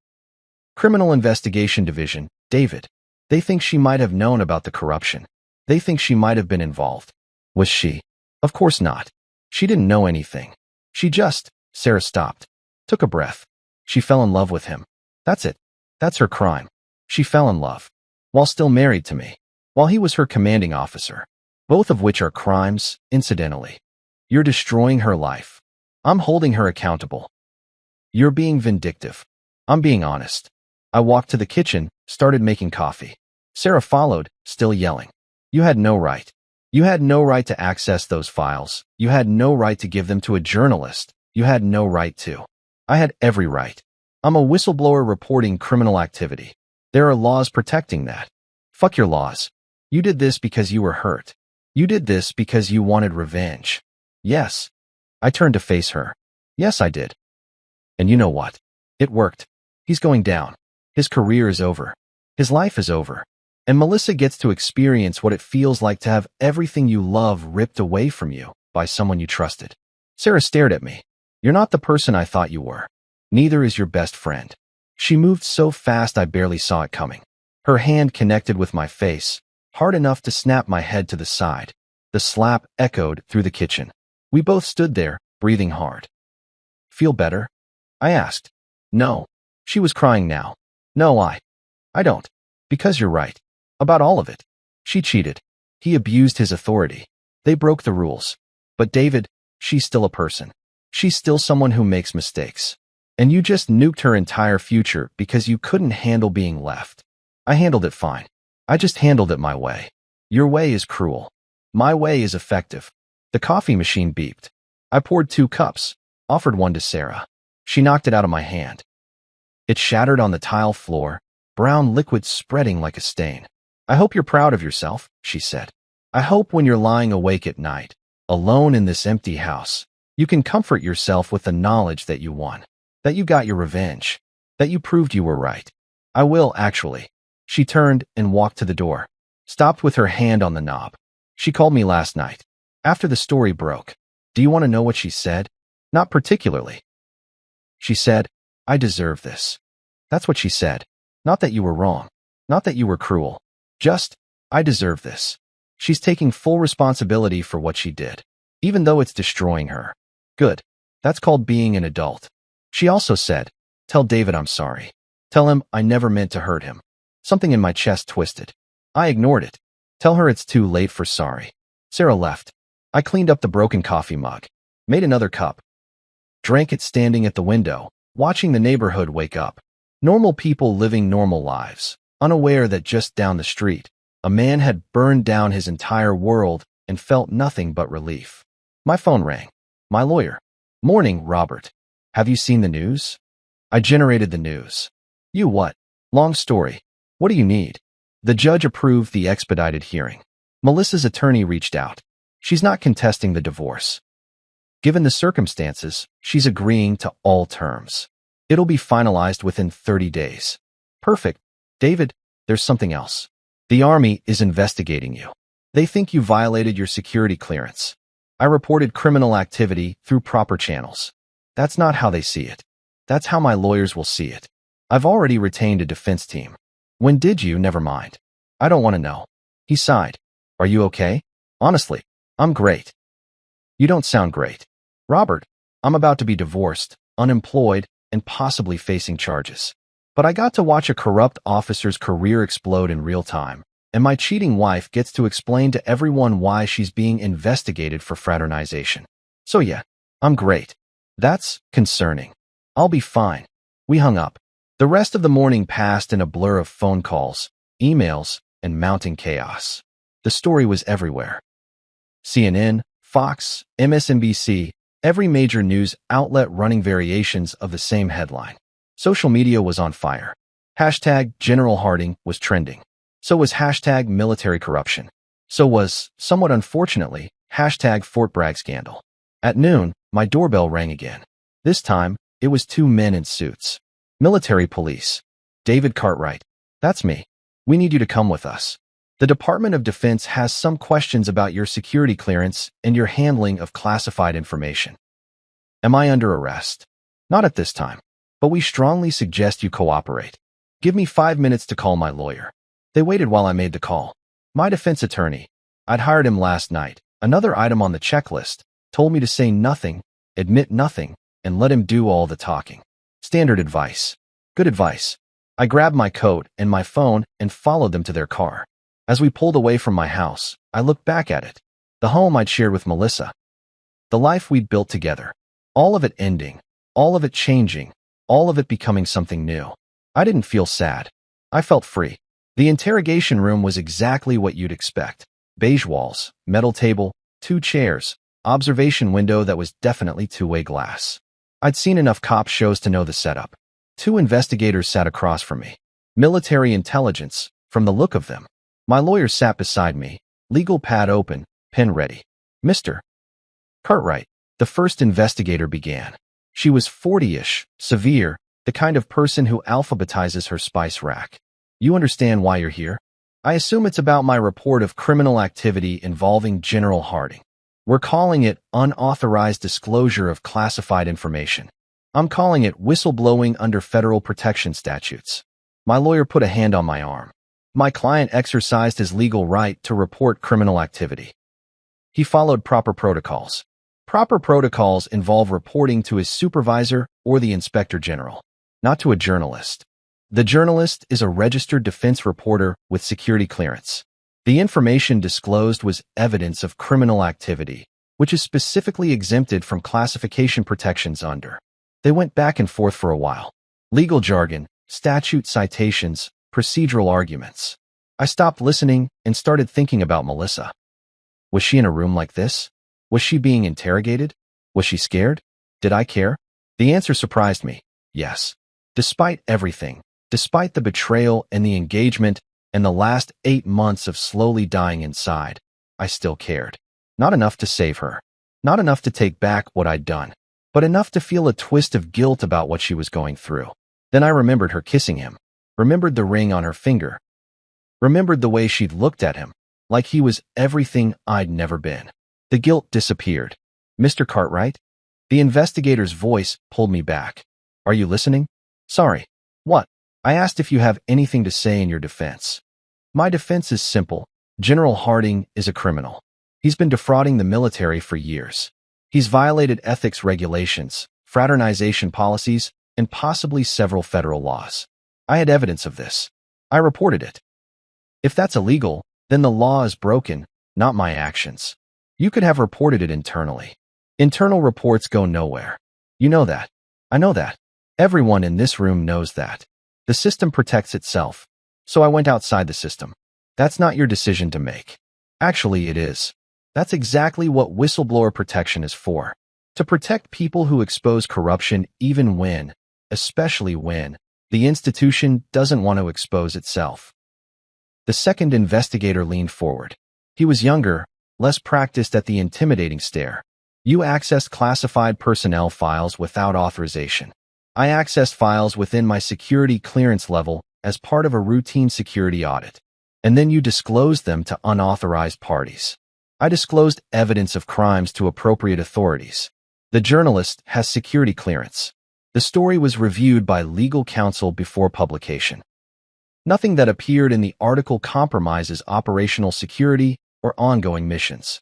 Criminal Investigation Division, David. They think she might have known about the corruption. They think she might have been involved. Was she? Of course not. She didn't know anything. She just, Sarah stopped, took a breath. She fell in love with him. That's it. That's her crime. She fell in love. While still married to me. While he was her commanding officer. Both of which are crimes, incidentally. You're destroying her life. I'm holding her accountable. You're being vindictive. I'm being honest. I walked to the kitchen, started making coffee. Sarah followed, still yelling. You had no right. You had no right to access those files. You had no right to give them to a journalist. You had no right to. I had every right. I'm a whistleblower reporting criminal activity. There are laws protecting that. Fuck your laws. You did this because you were hurt. You did this because you wanted revenge. Yes. I turned to face her. Yes, I did. And you know what? It worked. He's going down. His career is over. His life is over. And Melissa gets to experience what it feels like to have everything you love ripped away from you by someone you trusted. Sarah stared at me. You're not the person I thought you were. Neither is your best friend. She moved so fast I barely saw it coming. Her hand connected with my face, hard enough to snap my head to the side. The slap echoed through the kitchen. We both stood there, breathing hard. Feel better? I asked. No. She was crying now. No, I don't. Because you're right. About all of it. She cheated. He abused his authority. They broke the rules. But David, she's still a person. She's still someone who makes mistakes. And you just nuked her entire future because you couldn't handle being left. I handled it fine. I just handled it my way. Your way is cruel. My way is effective. The coffee machine beeped. I poured 2 cups, offered one to Sarah. She knocked it out of my hand. It shattered on the tile floor, brown liquid spreading like a stain. I hope you're proud of yourself, she said. I hope when you're lying awake at night, alone in this empty house, you can comfort yourself with the knowledge that you won, that you got your revenge, that you proved you were right. I will, actually. She turned and walked to the door, stopped with her hand on the knob. She called me last night, after the story broke. Do you want to know what she said? Not particularly. She said, I deserve this. That's what she said. Not that you were wrong. Not that you were cruel. Just, I deserve this. She's taking full responsibility for what she did, even though it's destroying her. Good. That's called being an adult. She also said, tell David I'm sorry. Tell him I never meant to hurt him. Something in my chest twisted. I ignored it. Tell her it's too late for sorry. Sarah left. I cleaned up the broken coffee mug, made another cup, drank it standing at the window, watching the neighborhood wake up. Normal people living normal lives, unaware that just down the street, a man had burned down his entire world and felt nothing but relief. My phone rang. My lawyer. Morning, Robert. Have you seen the news? I generated the news. You what? Long story. What do you need? The judge approved the expedited hearing. Melissa's attorney reached out. She's not contesting the divorce. Given the circumstances, she's agreeing to all terms. It'll be finalized within 30 days. Perfect. David, there's something else. The Army is investigating you. They think you violated your security clearance. I reported criminal activity through proper channels. That's not how they see it. That's how my lawyers will see it. I've already retained a defense team. When did you? Never mind. I don't want to know. He sighed. Are you okay? Honestly, I'm great. You don't sound great. Robert, I'm about to be divorced, unemployed, and possibly facing charges. But I got to watch a corrupt officer's career explode in real time, and my cheating wife gets to explain to everyone why she's being investigated for fraternization. So yeah, I'm great. That's concerning. I'll be fine. We hung up. The rest of the morning passed in a blur of phone calls, emails, and mounting chaos. The story was everywhere. CNN, Fox, MSNBC, every major news outlet running variations of the same headline. Social media was on fire. Hashtag General Harding was trending. So was hashtag military corruption. So was, somewhat unfortunately, hashtag Fort Bragg scandal. At noon, my doorbell rang again. This time, it was 2 men in suits. Military police. David Cartwright. That's me. We need you to come with us. The Department of Defense has some questions about your security clearance and your handling of classified information. Am I under arrest? Not at this time, but we strongly suggest you cooperate. Give me 5 minutes to call my lawyer. They waited while I made the call. My defense attorney, I'd hired him last night, another item on the checklist, told me to say nothing, admit nothing, and let him do all the talking. Standard advice. Good advice. I grabbed my coat and my phone and followed them to their car. As we pulled away from my house, I looked back at it. The home I'd shared with Melissa. The life we'd built together. All of it ending. All of it changing. All of it becoming something new. I didn't feel sad. I felt free. The interrogation room was exactly what you'd expect. Beige walls, metal table, 2 chairs, observation window that was definitely two-way glass. I'd seen enough cop shows to know the setup. 2 investigators sat across from me. Military intelligence, from the look of them. My lawyer sat beside me, legal pad open, pen ready. Mr. Cartwright, the first investigator began. She was 40-ish, severe, the kind of person who alphabetizes her spice rack. You understand why you're here? I assume it's about my report of criminal activity involving General Harding. We're calling it unauthorized disclosure of classified information. I'm calling it whistleblowing under federal protection statutes. My lawyer put a hand on my arm. My client exercised his legal right to report criminal activity. He followed proper protocols. Proper protocols involve reporting to his supervisor or the inspector general, not to a journalist. The journalist is a registered defense reporter with security clearance. The information disclosed was evidence of criminal activity, which is specifically exempted from classification protections under. They went back and forth for a while. Legal jargon, statute citations, procedural arguments. I stopped listening and started thinking about Melissa. Was she in a room like this? Was she being interrogated? Was she scared? Did I care? The answer surprised me. Yes. Despite everything, despite the betrayal and the engagement and the last 8 months of slowly dying inside, I still cared. Not enough to save her. Not enough to take back what I'd done, but enough to feel a twist of guilt about what she was going through. Then I remembered her kissing him, remembered the ring on her finger, remembered the way she'd looked at him, like he was everything I'd never been. The guilt disappeared. Mr. Cartwright? The investigator's voice pulled me back. Are you listening? Sorry. What? I asked if you have anything to say in your defense. My defense is simple. General Harding is a criminal. He's been defrauding the military for years. He's violated ethics regulations, fraternization policies, and possibly several federal laws. I had evidence of this. I reported it. If that's illegal, then the law is broken, not my actions. You could have reported it internally. Internal reports go nowhere. You know that. I know that. Everyone in this room knows that. The system protects itself. So I went outside the system. That's not your decision to make. Actually, it is. That's exactly what whistleblower protection is for. To protect people who expose corruption even when, especially when, the institution doesn't want to expose itself. The second investigator leaned forward. He was younger, less practiced at the intimidating stare. You accessed classified personnel files without authorization. I accessed files within my security clearance level as part of a routine security audit. And then you disclosed them to unauthorized parties. I disclosed evidence of crimes to appropriate authorities. The journalist has security clearance. The story was reviewed by legal counsel before publication. Nothing that appeared in the article compromises operational security or ongoing missions.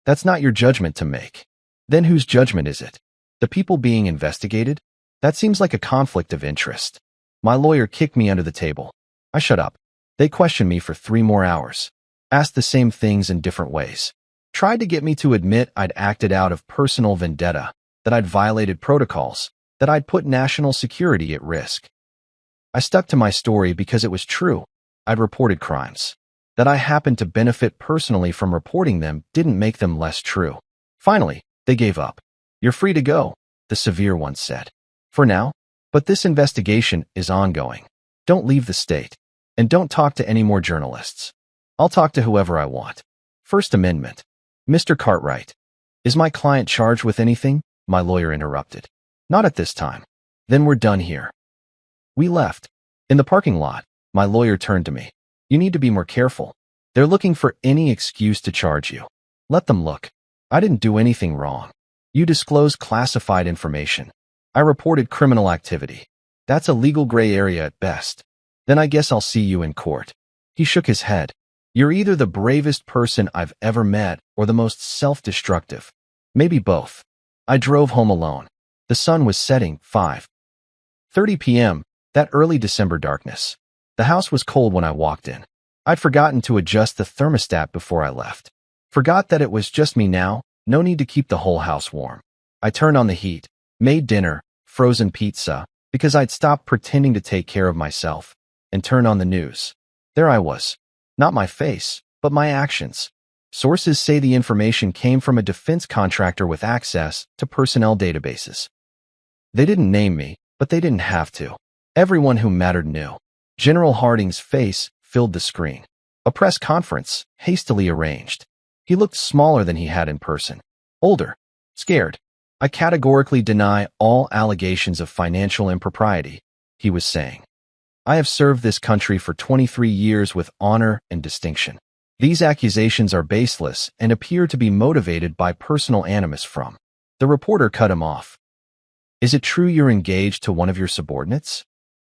That's not your judgment to make. Then whose judgment is it? The people being investigated? That seems like a conflict of interest. My lawyer kicked me under the table. I shut up. They questioned me for 3 more hours. Asked the same things in different ways. Tried to get me to admit I'd acted out of personal vendetta, that I'd violated protocols, that I'd put national security at risk. I stuck to my story because it was true. I'd reported crimes. That I happened to benefit personally from reporting them didn't make them less true. Finally, they gave up. You're free to go, the severe one said. For now, but this investigation is ongoing. Don't leave the state. And don't talk to any more journalists. I'll talk to whoever I want. First Amendment. Mr. Cartwright. Is my client charged with anything? My lawyer interrupted. Not at this time. Then we're done here. We left. In the parking lot, my lawyer turned to me. You need to be more careful. They're looking for any excuse to charge you. Let them look. I didn't do anything wrong. You disclosed classified information. I reported criminal activity. That's a legal gray area at best. Then I guess I'll see you in court. He shook his head. You're either the bravest person I've ever met or the most self-destructive. Maybe both. I drove home alone. The sun was setting, 5:30 p.m., that early December darkness. The house was cold when I walked in. I'd forgotten to adjust the thermostat before I left. Forgot that it was just me now, no need to keep the whole house warm. I turned on the heat, made dinner, frozen pizza, because I'd stopped pretending to take care of myself, and turned on the news. There I was. Not my face, but my actions. Sources say the information came from a defense contractor with access to personnel databases. They didn't name me, but they didn't have to. Everyone who mattered knew. General Harding's face filled the screen. A press conference, hastily arranged. He looked smaller than he had in person. Older. Scared. I categorically deny all allegations of financial impropriety, he was saying. I have served this country for 23 years with honor and distinction. These accusations are baseless and appear to be motivated by personal animus from. The reporter cut him off. Is it true you're engaged to one of your subordinates?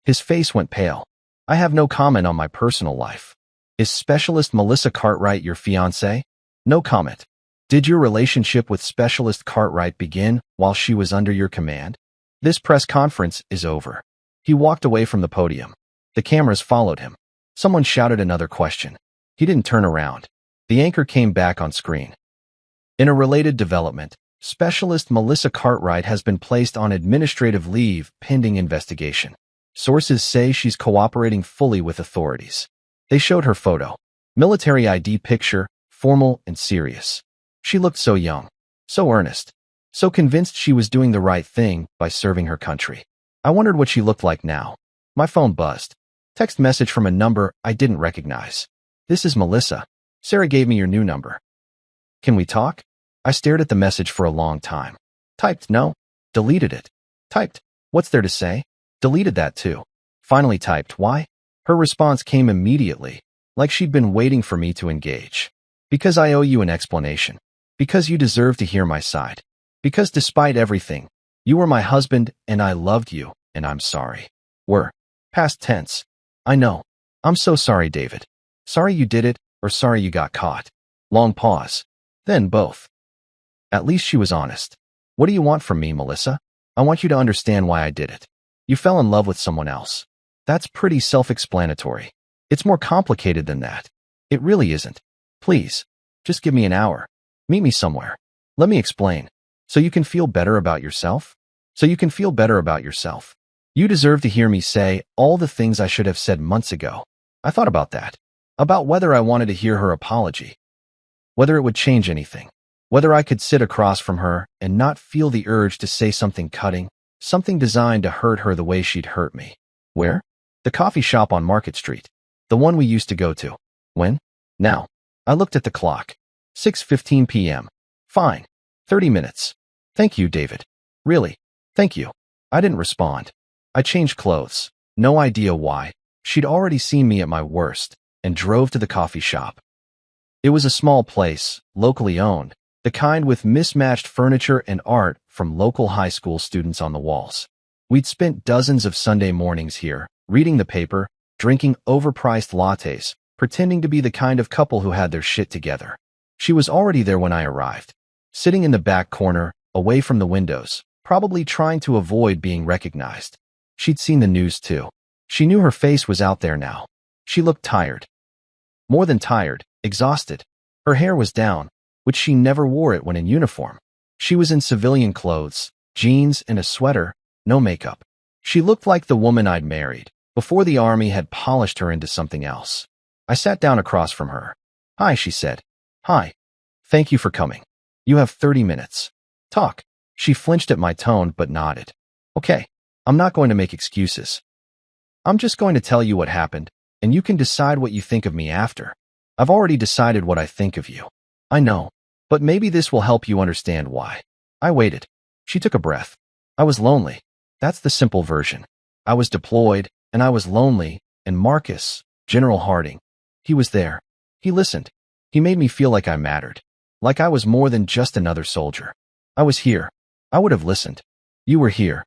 His face went pale. I have no comment on my personal life. Is Specialist Melissa Cartwright your fiancée? No comment. Did your relationship with Specialist Cartwright begin while she was under your command? This press conference is over. He walked away from the podium. The cameras followed him. Someone shouted another question. He didn't turn around. The anchor came back on screen. In a related development, Specialist Melissa Cartwright has been placed on administrative leave pending investigation. Sources say she's cooperating fully with authorities. They showed her photo. Military ID picture, formal and serious. She looked so young, so earnest, so convinced she was doing the right thing by serving her country. I wondered what she looked like now. My phone buzzed. Text message from a number I didn't recognize. "This is Melissa. Sarah gave me your new number. Can we talk?" I stared at the message for a long time. Typed no. Deleted it. Typed, "What's there to say?" Deleted that too. Finally typed, "Why?" Her response came immediately, like she'd been waiting for me to engage. "Because I owe you an explanation. Because you deserve to hear my side. Because despite everything, you were my husband and I loved you, and I'm sorry." Were. Past tense. I know. "I'm so sorry, David. Sorry you did it, or sorry you got caught." Long pause. Then both. At least she was honest. "What do you want from me, Melissa?" "I want you to understand why I did it. You fell in love with someone else." That's pretty self-explanatory. It's more complicated than that. It really isn't. Please, just give me an hour. Meet me somewhere. Let me explain. So you can feel better about yourself? So you can feel better about yourself. You deserve to hear me say all the things I should have said months ago. I thought about that. About whether I wanted to hear her apology. Whether it would change anything. Whether I could sit across from her and not feel the urge to say something cutting, something designed to hurt her the way she'd hurt me. Where? The coffee shop on Market Street. The one we used to go to. When? Now. I looked at the clock. 6:15 p.m. Fine. 30 minutes. Thank you, David. Really. Thank you. I didn't respond. I changed clothes. No idea why. She'd already seen me at my worst and drove to the coffee shop. It was a small place, locally owned, the kind with mismatched furniture and art from local high school students on the walls. We'd spent dozens of Sunday mornings here, reading the paper, drinking overpriced lattes, pretending to be the kind of couple who had their shit together. She was already there when I arrived, sitting in the back corner, away from the windows, probably trying to avoid being recognized. She'd seen the news too. She knew her face was out there now. She looked tired. More than tired, exhausted. Her hair was down, which she never wore it when in uniform. She was in civilian clothes, jeans and a sweater, no makeup. She looked like the woman I'd married, before the army had polished her into something else. I sat down across from her. "Hi," she said. "Hi. Thank you for coming. You have 30 minutes. Talk." She flinched at my tone but nodded. "Okay. I'm not going to make excuses. I'm just going to tell you what happened, and you can decide what you think of me after. I've already decided what I think of you. I know, but maybe this will help you understand why." I waited. She took a breath. "I was lonely. That's the simple version. I was deployed, and I was lonely, and Marcus, General Harding, he was there. He listened. He made me feel like I mattered, like I was more than just another soldier. I was here. I would have listened. You were here.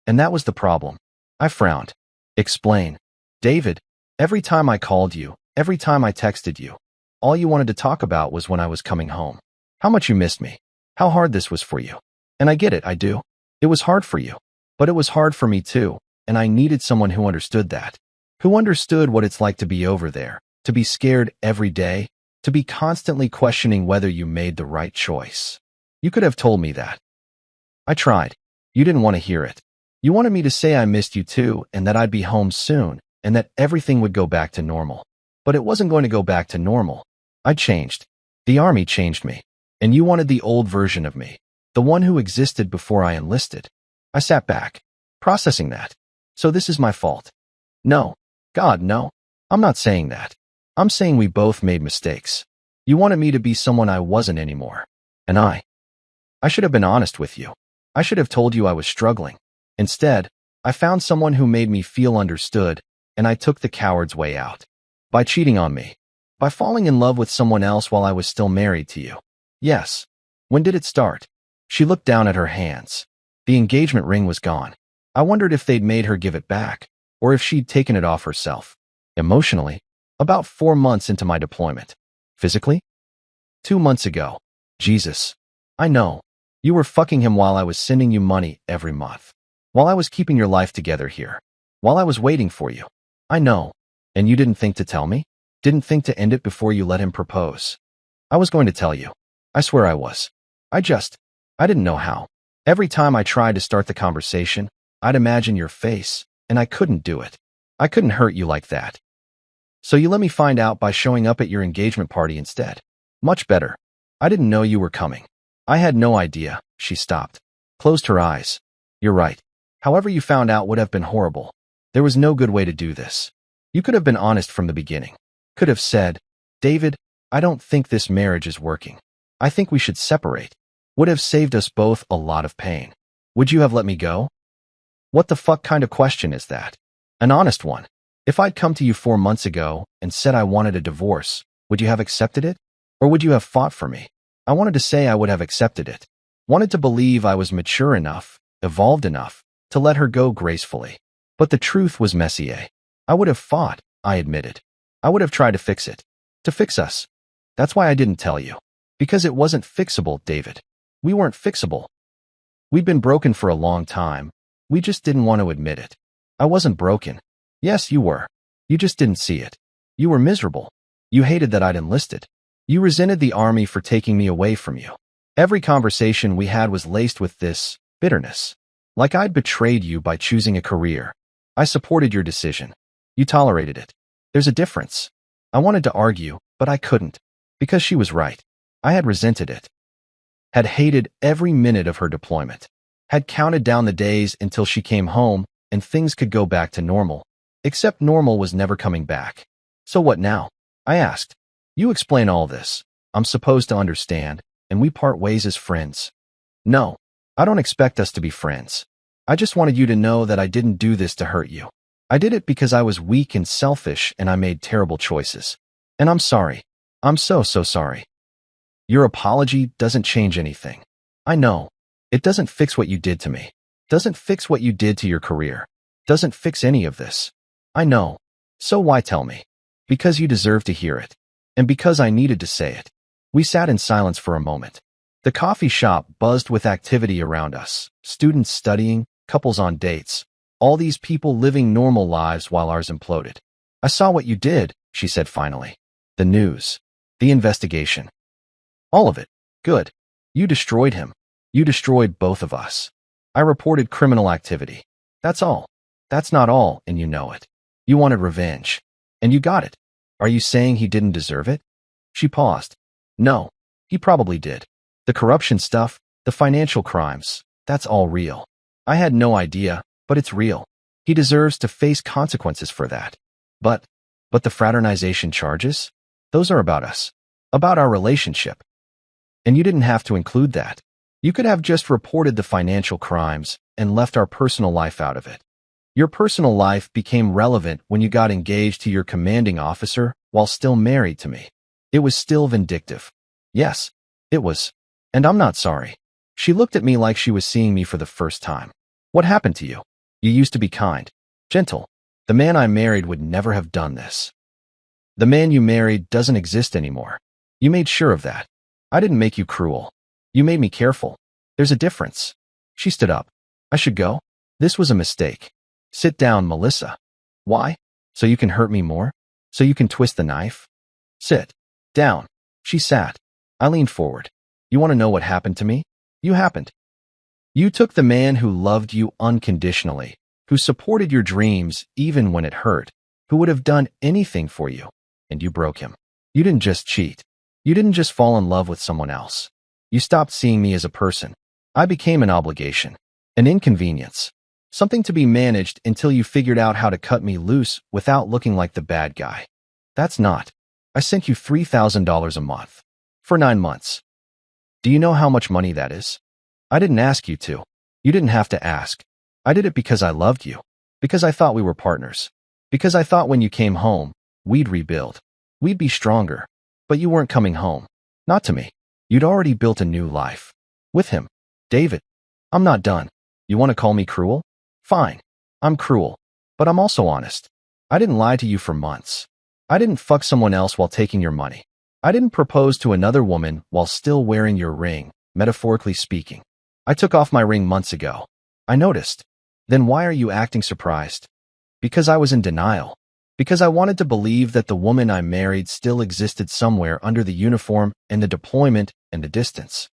And that was the problem." I frowned. "Explain." "David, every time I called you, every time I texted you, all you wanted to talk about was when I was coming home. How much you missed me. How hard this was for you. And I get it, I do. It was hard for you. But it was hard for me too, and I needed someone who understood that. Who understood what it's like to be over there, to be scared every day, to be constantly questioning whether you made the right choice. You could have told me that. I tried. You didn't want to hear it. You wanted me to say I missed you too, and that I'd be home soon, and that everything would go back to normal. But it wasn't going to go back to normal. I changed. The army changed me. And you wanted the old version of me, the one who existed before I enlisted." I sat back, processing that. "So this is my fault?" "No. God, no. I'm not saying that. I'm saying we both made mistakes. You wanted me to be someone I wasn't anymore. And I should have been honest with you. I should have told you I was struggling. Instead, I found someone who made me feel understood, and I took the coward's way out. By cheating on me. By falling in love with someone else while I was still married to you. Yes. When did it start?" She looked down at her hands. The engagement ring was gone. I wondered if they'd made her give it back, or if she'd taken it off herself. Emotionally, about 4 months into my deployment. Physically? 2 months ago. Jesus. I know. You were fucking him while I was sending you money every month. While I was keeping your life together here. While I was waiting for you. I know. And you didn't think to tell me? Didn't think to end it before you let him propose? I was going to tell you. I swear I was. I didn't know how. Every time I tried to start the conversation, I'd imagine your face, and I couldn't do it. I couldn't hurt you like that. So you let me find out by showing up at your engagement party instead. Much better. I didn't know you were coming. I had no idea. She stopped. Closed her eyes. You're right. However you found out would have been horrible. There was no good way to do this. You could have been honest from the beginning. Could have said, David, I don't think this marriage is working. I think we should separate. Would have saved us both a lot of pain. Would you have let me go? What the fuck kind of question is that? An honest one. If I'd come to you 4 months ago and said I wanted a divorce, would you have accepted it? Or would you have fought for me? I wanted to say I would have accepted it. Wanted to believe I was mature enough, evolved enough, to let her go gracefully. But the truth was Messier. I would have fought, I admitted. I would have tried to fix it. To fix us. That's why I didn't tell you. Because it wasn't fixable, David. We weren't fixable. We'd been broken for a long time. We just didn't want to admit it. I wasn't broken. Yes, you were. You just didn't see it. You were miserable. You hated that I'd enlisted. You resented the army for taking me away from you. Every conversation we had was laced with this bitterness. Like I'd betrayed you by choosing a career. I supported your decision. You tolerated it. There's a difference. I wanted to argue, but I couldn't. Because she was right. I had resented it. Had hated every minute of her deployment. Had counted down the days until she came home and things could go back to normal. Except normal was never coming back. So what now? I asked. You explain all this. I'm supposed to understand, and we part ways as friends. No, I don't expect us to be friends. I just wanted you to know that I didn't do this to hurt you. I did it because I was weak and selfish and I made terrible choices. And I'm sorry. I'm so sorry. Your apology doesn't change anything. I know. It doesn't fix what you did to me. Doesn't fix what you did to your career. Doesn't fix any of this. I know. So why tell me? Because you deserve to hear it. And because I needed to say it. We sat in silence for a moment. The coffee shop buzzed with activity around us. Students studying, couples on dates. All these people living normal lives while ours imploded. I saw what you did, she said finally. The news. The investigation. All of it. Good. You destroyed him. You destroyed both of us. I reported criminal activity. That's all. That's not all, and you know it. You wanted revenge. And you got it. Are you saying he didn't deserve it? She paused. No. He probably did. The corruption stuff, the financial crimes, that's all real. I had no idea, but it's real. He deserves to face consequences for that. But the fraternization charges? Those are about us. About our relationship. And you didn't have to include that. You could have just reported the financial crimes and left our personal life out of it. Your personal life became relevant when you got engaged to your commanding officer while still married to me. It was still vindictive. Yes, it was. And I'm not sorry. She looked at me like she was seeing me for the first time. What happened to you? You used to be kind, gentle. The man I married would never have done this. The man you married doesn't exist anymore. You made sure of that. I didn't make you cruel. You made me careful. There's a difference. She stood up. I should go? This was a mistake. Sit down, Melissa. Why? So you can hurt me more? So you can twist the knife? Sit down. She sat. I leaned forward. You want to know what happened to me? You happened. You took the man who loved you unconditionally, who supported your dreams even when it hurt, who would have done anything for you, and you broke him. You didn't just cheat. You didn't just fall in love with someone else. You stopped seeing me as a person. I became an obligation, an inconvenience, something to be managed until you figured out how to cut me loose without looking like the bad guy. That's not. I sent you $3,000 a month. For 9 months. Do you know how much money that is? I didn't ask you to. You didn't have to ask. I did it because I loved you. Because I thought we were partners. Because I thought when you came home, we'd rebuild. We'd be stronger. But you weren't coming home. Not to me. You'd already built a new life. With him. David. I'm not done. You want to call me cruel? Fine. I'm cruel. But I'm also honest. I didn't lie to you for months. I didn't fuck someone else while taking your money. I didn't propose to another woman while still wearing your ring, metaphorically speaking. I took off my ring months ago. I noticed. Then why are you acting surprised? Because I was in denial. Because I wanted to believe that the woman I married still existed somewhere under the uniform and the deployment and the distance.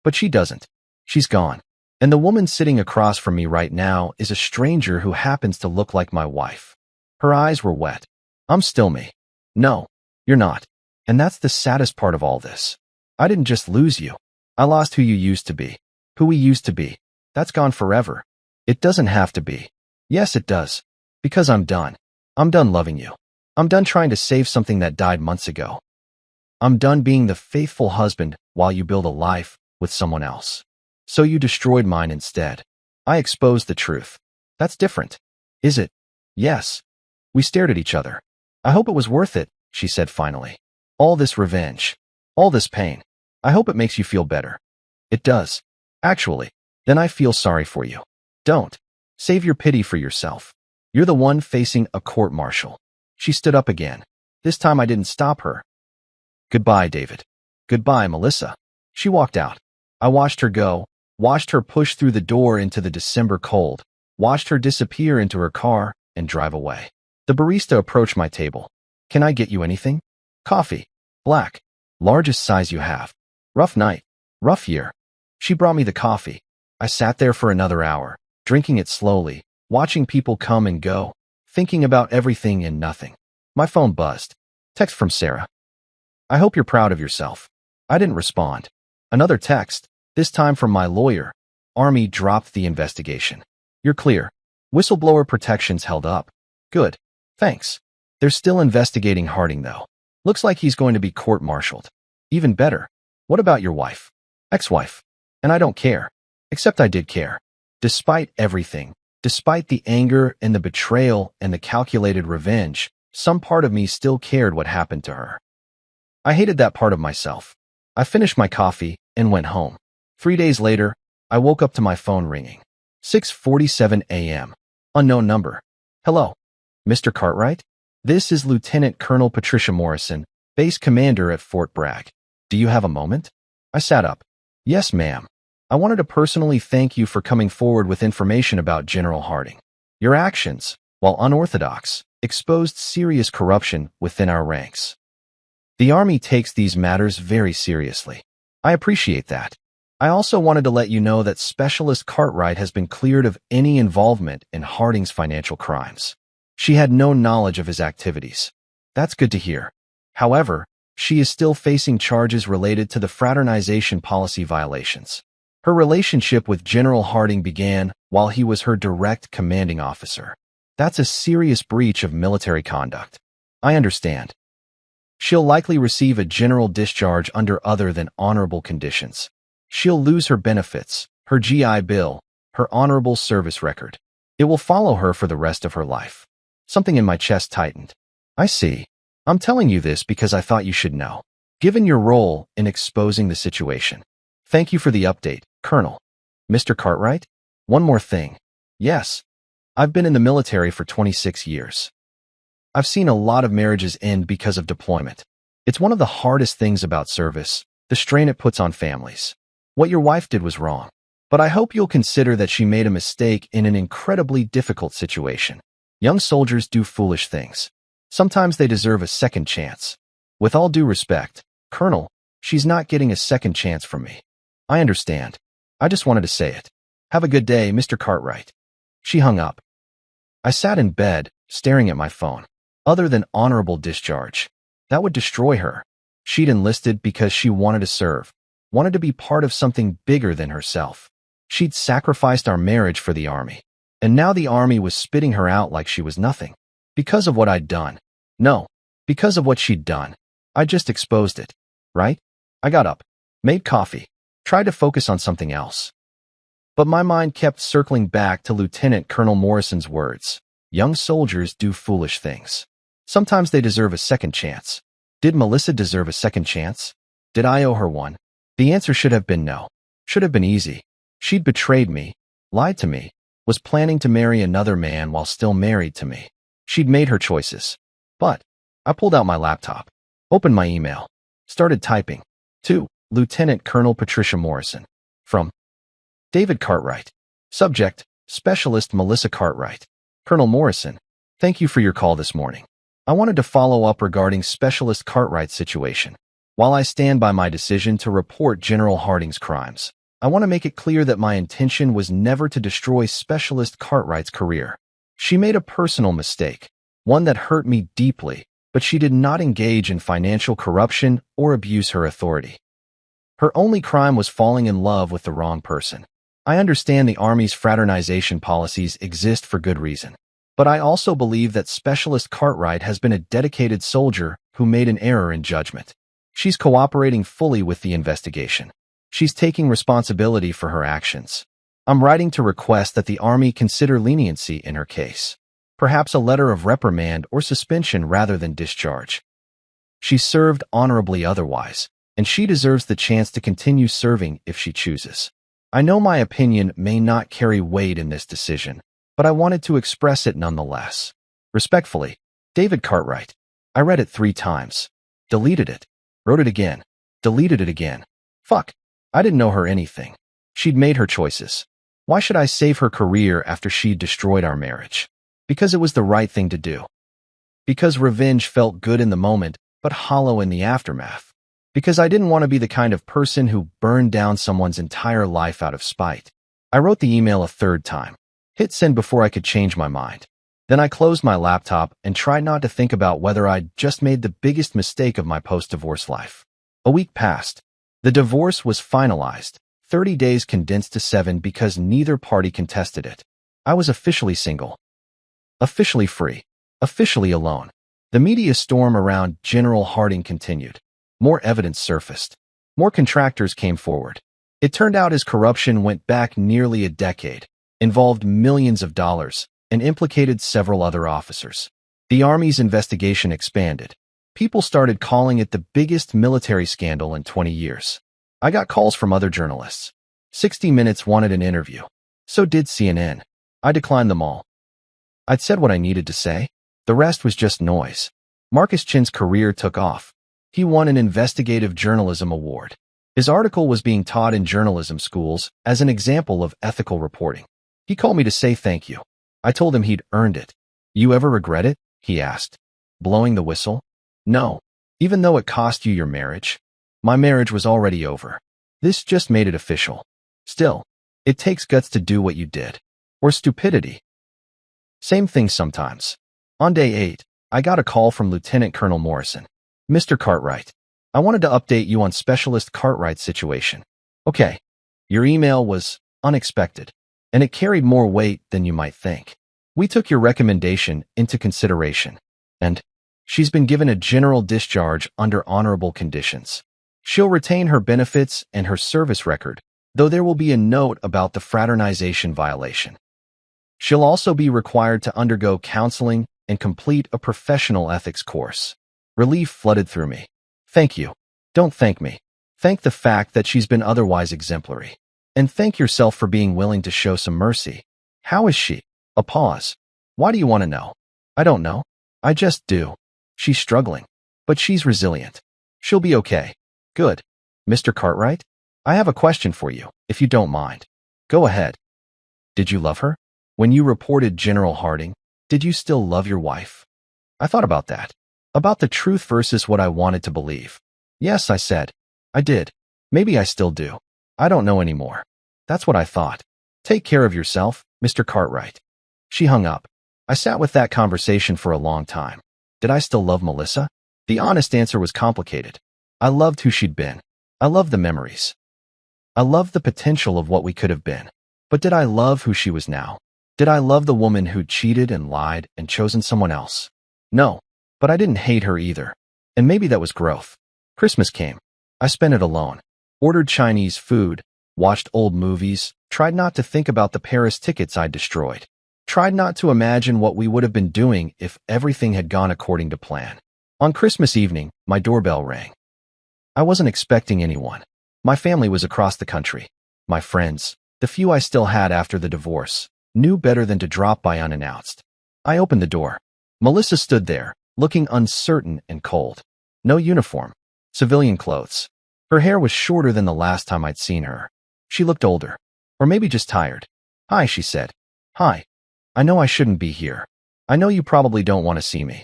But she doesn't. She's gone. And the woman sitting across from me right now is a stranger who happens to look like my wife. Her eyes were wet. I'm still me. No, you're not. And that's the saddest part of all this. I didn't just lose you. I lost who you used to be. Who we used to be. That's gone forever. It doesn't have to be. Yes, it does. Because I'm done. I'm done loving you. I'm done trying to save something that died months ago. I'm done being the faithful husband while you build a life with someone else. So you destroyed mine instead. I exposed the truth. That's different. Is it? Yes. We stared at each other. I hope it was worth it, she said finally. All this revenge. All this pain. I hope it makes you feel better. It does. Actually, then I feel sorry for you. Don't. Save your pity for yourself. You're the one facing a court-martial. She stood up again. This time I didn't stop her. Goodbye, David. Goodbye, Melissa. She walked out. I watched her go, watched her push through the door into the December cold, watched her disappear into her car and drive away. The barista approached my table. Can I get you anything? Coffee. Black. Largest size you have. Rough night. Rough year. She brought me the coffee. I sat there for another hour, drinking it slowly, watching people come and go, thinking about everything and nothing. My phone buzzed. Text from Sarah. I hope you're proud of yourself. I didn't respond. Another text, this time from my lawyer. Army dropped the investigation. You're clear. Whistleblower protections held up. Good. Thanks. They're still investigating Harding, though. Looks like he's going to be court-martialed. Even better. What about your wife? Ex-wife. And I don't care. Except I did care. Despite everything, despite the anger and the betrayal and the calculated revenge, some part of me still cared what happened to her. I hated that part of myself. I finished my coffee and went home. 3 days later, I woke up to my phone ringing. 6:47 a.m. Unknown number. Hello. Mr. Cartwright? This is Lieutenant Colonel Patricia Morrison, base commander at Fort Bragg. Do you have a moment? I sat up. Yes, ma'am. I wanted to personally thank you for coming forward with information about General Harding. Your actions, while unorthodox, exposed serious corruption within our ranks. The Army takes these matters very seriously. I appreciate that. I also wanted to let you know that Specialist Cartwright has been cleared of any involvement in Harding's financial crimes. She had no knowledge of his activities. That's good to hear. However, she is still facing charges related to the fraternization policy violations. Her relationship with General Harding began while he was her direct commanding officer. That's a serious breach of military conduct. I understand. She'll likely receive a general discharge under other than honorable conditions. She'll lose her benefits, her GI Bill, her honorable service record. It will follow her for the rest of her life. Something in my chest tightened. I see. I'm telling you this because I thought you should know, given your role in exposing the situation. Thank you for the update, Colonel. Mr. Cartwright? One more thing. Yes. I've been in the military for 26 years. I've seen a lot of marriages end because of deployment. It's one of the hardest things about service, the strain it puts on families. What your wife did was wrong, but I hope you'll consider that she made a mistake in an incredibly difficult situation. Young soldiers do foolish things. Sometimes they deserve a second chance. With all due respect, Colonel, she's not getting a second chance from me. I understand. I just wanted to say it. Have a good day, Mr. Cartwright. She hung up. I sat in bed, staring at my phone. Other than honorable discharge, that would destroy her. She'd enlisted because she wanted to serve, wanted to be part of something bigger than herself. She'd sacrificed our marriage for the Army. And now the Army was spitting her out like she was nothing. Because of what I'd done. No, because of what she'd done. I just exposed it. Right? I got up, made coffee, tried to focus on something else. But my mind kept circling back to Lieutenant Colonel Morrison's words. Young soldiers do foolish things. Sometimes they deserve a second chance. Did Melissa deserve a second chance? Did I owe her one? The answer should have been no. Should have been easy. She'd betrayed me, lied to me, was planning to marry another man while still married to me. She'd made her choices. But I pulled out my laptop, opened my email, started typing. To Lieutenant Colonel Patricia Morrison. From David Cartwright. Subject, Specialist Melissa Cartwright. Colonel Morrison, thank you for your call this morning. I wanted to follow up regarding Specialist Cartwright's situation. While I stand by my decision to report General Harding's crimes, I want to make it clear that my intention was never to destroy Specialist Cartwright's career. She made a personal mistake, one that hurt me deeply, but she did not engage in financial corruption or abuse her authority. Her only crime was falling in love with the wrong person. I understand the Army's fraternization policies exist for good reason, but I also believe that Specialist Cartwright has been a dedicated soldier who made an error in judgment. She's cooperating fully with the investigation. She's taking responsibility for her actions. I'm writing to request that the Army consider leniency in her case. Perhaps a letter of reprimand or suspension rather than discharge. She served honorably otherwise, and she deserves the chance to continue serving if she chooses. I know my opinion may not carry weight in this decision, but I wanted to express it nonetheless. Respectfully, David Cartwright. I read it 3 times. Deleted it. Wrote it again. Deleted it again. Fuck. I didn't know her anything. She'd made her choices. Why should I save her career after she'd destroyed our marriage? Because it was the right thing to do. Because revenge felt good in the moment, but hollow in the aftermath. Because I didn't want to be the kind of person who burned down someone's entire life out of spite. I wrote the email a 3rd time. Hit send before I could change my mind. Then I closed my laptop and tried not to think about whether I'd just made the biggest mistake of my post-divorce life. A week passed. The divorce was finalized, 30 days condensed to 7 because neither party contested it. I was officially single. Officially free. Officially alone. The media storm around General Harding continued. More evidence surfaced. More contractors came forward. It turned out his corruption went back nearly a decade, involved millions of dollars, and implicated several other officers. The Army's investigation expanded. People started calling it the biggest military scandal in 20 years. I got calls from other journalists. 60 Minutes wanted an interview. So did CNN. I declined them all. I'd said what I needed to say. The rest was just noise. Marcus Chin's career took off. He won an investigative journalism award. His article was being taught in journalism schools as an example of ethical reporting. He called me to say thank you. I told him he'd earned it. You ever regret it? He asked. Blowing the whistle? No. Even though it cost you your marriage? My marriage was already over. This just made it official. Still, it takes guts to do what you did. Or stupidity. Same thing sometimes. On day 8, I got a call from Lieutenant Colonel Morrison. Mr. Cartwright, I wanted to update you on Specialist Cartwright's situation. Okay, your email was unexpected, and it carried more weight than you might think. We took your recommendation into consideration, and she's been given a general discharge under honorable conditions. She'll retain her benefits and her service record, though there will be a note about the fraternization violation. She'll also be required to undergo counseling and complete a professional ethics course. Relief flooded through me. Thank you. Don't thank me. Thank the fact that she's been otherwise exemplary. And thank yourself for being willing to show some mercy. How is she? A pause. Why do you want to know? I don't know. I just do. She's struggling. But she's resilient. She'll be okay. Good. Mr. Cartwright? I have a question for you, if you don't mind. Go ahead. Did you love her? When you reported General Harding, did you still love your wife? I thought about that. About the truth versus what I wanted to believe. Yes, I said. I did. Maybe I still do. I don't know anymore. That's what I thought. Take care of yourself, Mr. Cartwright. She hung up. I sat with that conversation for a long time. Did I still love Melissa? The honest answer was complicated. I loved who she'd been. I loved the memories. I loved the potential of what we could have been. But did I love who she was now? Did I love the woman who'd cheated and lied and chosen someone else? No, but I didn't hate her either. And maybe that was growth. Christmas came. I spent it alone. Ordered Chinese food, watched old movies, tried not to think about the Paris tickets I'd destroyed. Tried not to imagine what we would have been doing if everything had gone according to plan. On Christmas evening, my doorbell rang. I wasn't expecting anyone. My family was across the country. My friends, the few I still had after the divorce, knew better than to drop by unannounced. I opened the door. Melissa stood there, looking uncertain and cold. No uniform. Civilian clothes. Her hair was shorter than the last time I'd seen her. She looked older. Or maybe just tired. Hi, she said. Hi. I know I shouldn't be here. I know you probably don't want to see me.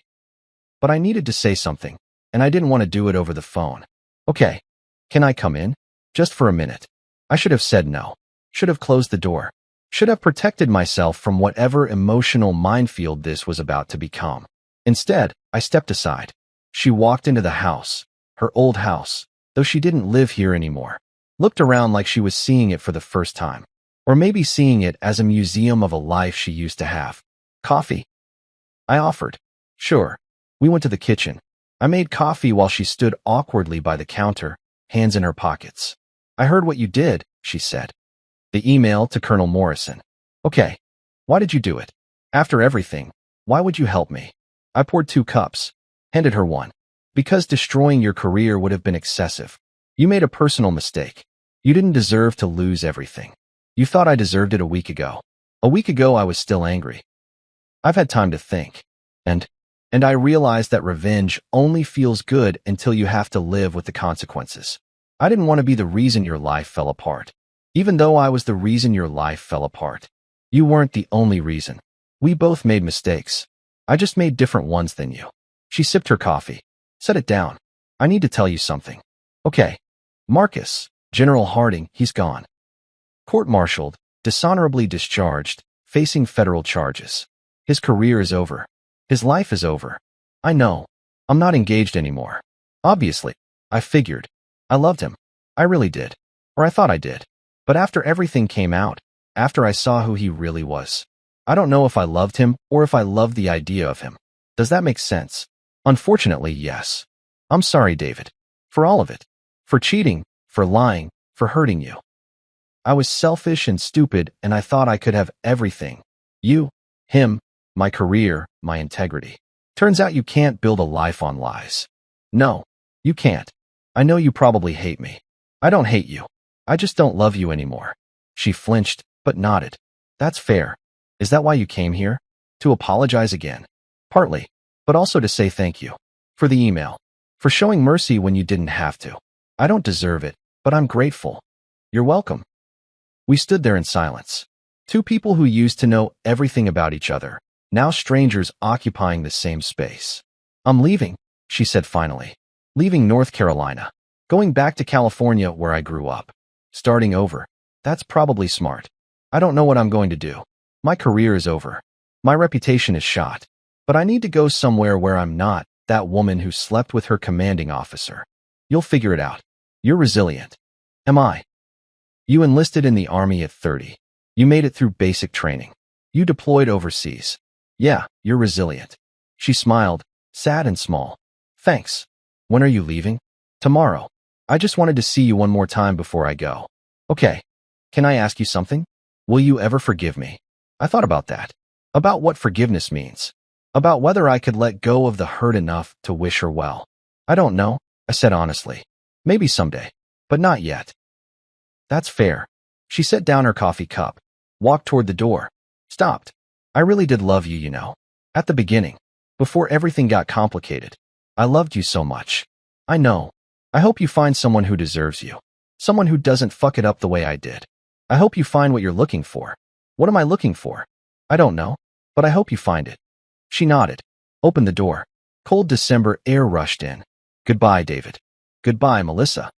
But I needed to say something, and I didn't want to do it over the phone. Okay. Can I come in? Just for a minute. I should have said no. Should have closed the door. Should have protected myself from whatever emotional minefield this was about to become. Instead, I stepped aside. She walked into the house, her old house, though she didn't live here anymore. Looked around like she was seeing it for the first time. Or maybe seeing it as a museum of a life she used to have. Coffee? I offered. Sure. We went to the kitchen. I made coffee while she stood awkwardly by the counter, hands in her pockets. I heard what you did, she said. The email to Colonel Morrison. Okay. Why did you do it? After everything, why would you help me? I poured 2 cups, handed her one. Because destroying your career would have been excessive. You made a personal mistake. You didn't deserve to lose everything. You thought I deserved it a week ago. A week ago I was still angry. I've had time to think. And I realized that revenge only feels good until you have to live with the consequences. I didn't want to be the reason your life fell apart. Even though I was the reason your life fell apart. You weren't the only reason. We both made mistakes. I just made different ones than you. She sipped her coffee. Set it down. I need to tell you something. Okay. Marcus, General Harding, he's gone. Court-martialed, dishonorably discharged, facing federal charges. His career is over. His life is over. I know. I'm not engaged anymore. Obviously. I figured. I loved him. I really did. Or I thought I did. But after everything came out, after I saw who he really was, I don't know if I loved him or if I loved the idea of him. Does that make sense? Unfortunately, yes. I'm sorry, David. For all of it. For cheating, for lying, for hurting you. I was selfish and stupid, and I thought I could have everything. You, him, my career, my integrity. Turns out you can't build a life on lies. No, you can't. I know you probably hate me. I don't hate you. I just don't love you anymore. She flinched, but nodded. That's fair. Is that why you came here? To apologize again? Partly, but also to say thank you. For the email. For showing mercy when you didn't have to. I don't deserve it, but I'm grateful. You're welcome. We stood there in silence. 2 people who used to know everything about each other, now strangers occupying the same space. I'm leaving, she said finally. Leaving North Carolina. Going back to California where I grew up. Starting over. That's probably smart. I don't know what I'm going to do. My career is over. My reputation is shot. But I need to go somewhere where I'm not that woman who slept with her commanding officer. You'll figure it out. You're resilient. Am I? You enlisted in the Army at 30. You made it through basic training. You deployed overseas. Yeah, you're resilient. She smiled, sad and small. Thanks. When are you leaving? Tomorrow. I just wanted to see you one more time before I go. Okay. Can I ask you something? Will you ever forgive me? I thought about that. About what forgiveness means. About whether I could let go of the hurt enough to wish her well. I don't know, I said honestly. Maybe someday. But not yet. That's fair. She set down her coffee cup, walked toward the door, stopped. I really did love you, you know. At the beginning. Before everything got complicated. I loved you so much. I know. I hope you find someone who deserves you. Someone who doesn't fuck it up the way I did. I hope you find what you're looking for. What am I looking for? I don't know. But I hope you find it. She nodded. Opened the door. Cold December air rushed in. Goodbye, David. Goodbye, Melissa.